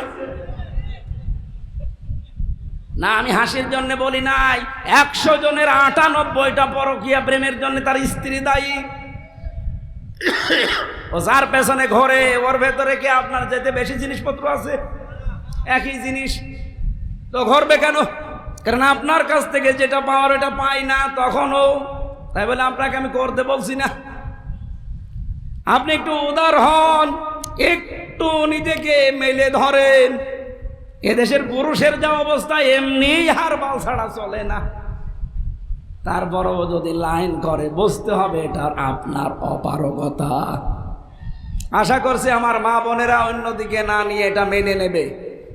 না। আমি হাসির জন্য বলি নাই, 100 জনের 98টা পরকীয়া প্রেমের জন্য তার স্ত্রী দায়ী। ও যার পেছনে ঘরে, ওর ভেতরে কি আপনার যেতে বেশি জিনিসপত্র আছে? একই জিনিস তো ঘরবে কেন? কারণ আপনার কাছ থেকে যেটা পাওয়ার ওটা পাই না তখনও। তাই বলে আপনাকে আমি করতে বলছি না। আপনি একটু উদার হন, একটু নিজেকে মেলে ধরেন। এদেশের পুরুষের যা অবস্থা, এমনি হারবাল ছাড়া চলে না। তারপরও যদি লাইন করে, বুঝতে হবে এটা আপনার অপারগতা। আশা করছি আমার মা বোনেরা অন্যদিকে না নিয়ে এটা মেনে নেবে।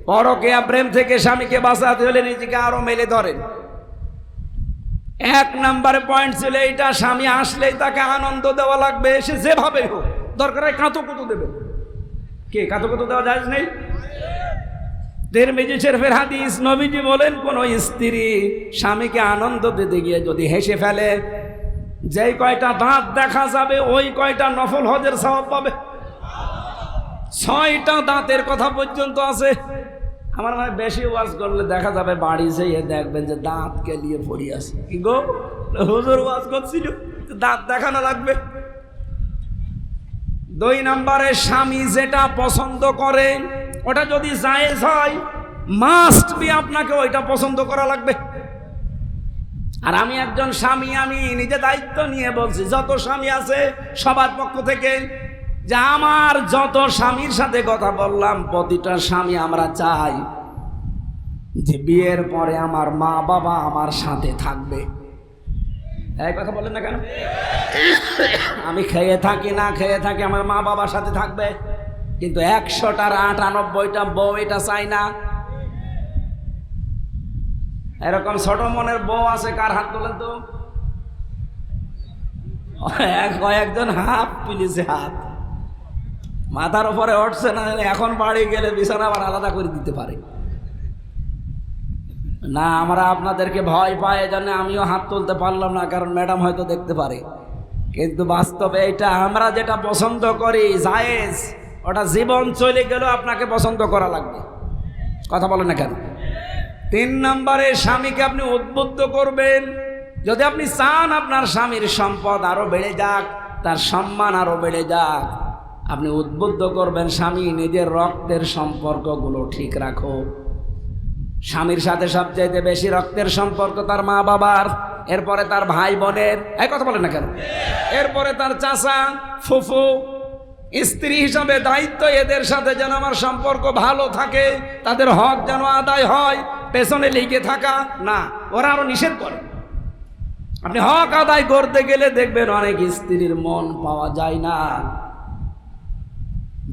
পরকীয়া প্রেম থেকে স্বামীকে বাঁচাতে হলে নিজেকে আরো মেলে ধরেন। 1 নম্বরে পয়েন্ট ছিল এইটা, স্বামী আসলেই তাকে আনন্দ দেওয়া লাগবে। সে যেভাবে হোক, দরকার হয় কাঁতুকুতু দেবে। কে কাঁতুকুতু দেওয়া যায় নেই? তিরমিজি শরীফের হাদিস, নবীজি বলেন, কোন স্ত্রী স্বামীকে আনন্দ দিতে গিয়ে যদি হেসে ফেলে, যেই কয়টা দাঁত দেখা যাবে ওই কয়টা নফল হজের সওয়াব পাবে। 6টা দাঁতের কথা পর্যন্ত আছে। আমার মানে বেশি ওয়াজ করলে দেখা যাবে বাড়ি যেয়ে দেখবেন যে দাঁত কেলিয়ে পড়ি আছে। কি গো, হুজুর ওয়াজ করছিল, দাঁত দেখানো লাগবে। 2 নম্বরে, স্বামী যেটা পছন্দ করে ওটা যদি জায়েজ হয়, মাস্ট বি আপনাকে ওইটা পছন্দ করা লাগবে। আর আমি একজন স্বামী, আমি নিজে দায়িত্ব নিয়ে বলছি, যত স্বামী আছে সবার পক্ষ থেকে, যে আমার যত স্বামীর সাথে কথা বললাম, প্রতিটা স্বামী আমরা চাই যে বিয়ের পরে আমার মা বাবা আমার সাথে থাকবে। এই কথা বলেন না কেন? আমি খেয়ে থাকি না খেয়ে থাকি, আমার মা বাবার সাথে থাকবে। কিন্তু 100টার 98টা বউ এটা চাই না। এরকম ছোট মনের বউ আছে? কার হাত তোলেন তো? কয়েকজন হাত তুলেছে, হাত মাথার উপরে উঠছে না। এখন বাড়ি গেলে বিছানা আবার আলাদা করে দিতে পারে না। আমরা আপনাদেরকে ভয় পাই, এজন্য আমিও হাত তুলতে পারলাম না, কারণ ম্যাডাম হয়তো দেখতে পারে। কিন্তু বাস্তবে এটা আমরা যেটা পছন্দ করি জায়েজ, ওটা জীবন চলে গেলেও আপনাকে পছন্দ করা লাগবে। কথা বলেন না কেন? 3 নম্বরে, স্বামীকে আপনি উদ্বুদ্ধ করবেন। যদি আপনি চান আপনার স্বামীর সম্পদ আরো বেড়ে যাক, তার সম্মান আরো বেড়ে যাক, আপনি উদ্বুদ্ধ করবেন, স্বামী নিজের রক্তের সম্পর্কগুলো ঠিক রাখো। স্বামীর সাথে সবচাইতে বেশি রক্তের সম্পর্ক তার মা বাবার, এরপরে তার ভাই বোনের। এই কথা বলেন না কেন? এরপরে তার চাচা, ফুফু। স্ত্রী হিসাবে দায়িত্ব, এদের সাথে যেন আমার সম্পর্ক ভালো থাকে, তাদের হক যেন আদায় হয়। পেছনে লেগে থাকা না, ওরা আরো নিষেধ করে। আপনি হক আদায় করতে গেলে দেখবেন অনেক স্ত্রীর মন পাওয়া যায় না।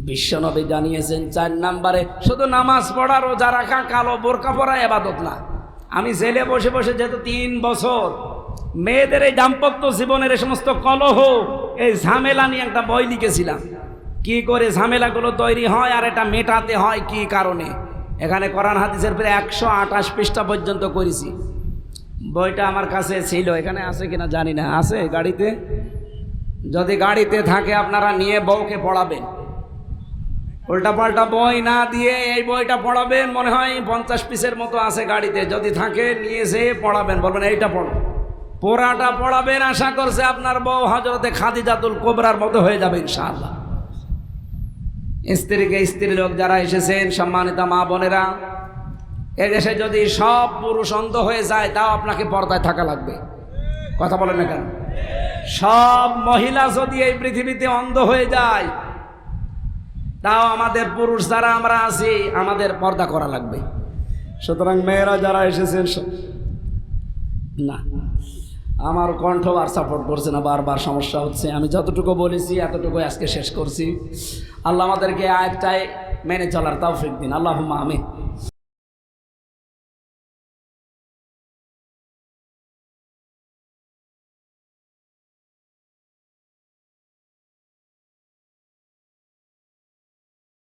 বিশ্বনবী জানিয়েছেন 4 নম্বরে, শুধু নামাজ পড়া, রোজা রাখা, কালো বোরকা পরা ইবাদত না। আমি জেলে বসে বসে যেহেতু 3 বছর মেয়েদের এই দাম্পত্য জীবনের এই সমস্ত কলহ, এই ঝামেলা নিয়ে একটা বই লিখেছিলাম, কি করে ঝামেলাগুলো তৈরি হয় আর এটা মেটাতে হয় কি কারণে। এখানে কোরআন হাদিসের প্রায় 128 পৃষ্ঠা পর্যন্ত করেছি। বইটা আমার কাছে ছিল, এখানে আছে কিনা জানি না। আছে গাড়িতে? যদি গাড়িতে থাকে আপনারা নিয়ে বউকে পড়াবেন। উল্টা পাল্টা বই না দিয়ে এই বইটা পড়াবেন। মনে হয় 50 পিসের মতো আছে গাড়িতে, যদি থাকে নিয়ে যেয়ে পড়াবেন, বলবেন এইটা পড়ো। পোড়াটা পড়াবেন, আশা করছে আপনার বউ হযরতে খাদিজাতুল কুবরার মতো হয়ে যাবে ইনশাআল্লাহ। স্ত্রীকে স্ত্রী লোক যারা এসেছেন, সম্মানিত মা বোনেরা, এদেশে যদি সব পুরুষ অন্ধ হয়ে যায়, তাও আপনাকে পর্দায় থাকা লাগবে। কথা বলেন না কেন? সব মহিলা যদি এই পৃথিবীতে অন্ধ হয়ে যায়, তাও আমাদের পুরুষ যারা আমরা আছি, আমাদের পর্দা করা লাগবে। সুতরাং মেয়েরা যারা এসেছেন, না আমার কণ্ঠ আর সাপোর্ট করছে না, বারবার সমস্যা হচ্ছে। আমি যতটুকু বলেছি এতটুকু আজকে শেষ করছি। আল্লাহ আমাদেরকে আয়াতটায় মেনে চলার তৌফিক দিন। আল্লাহুম্মা আমিন।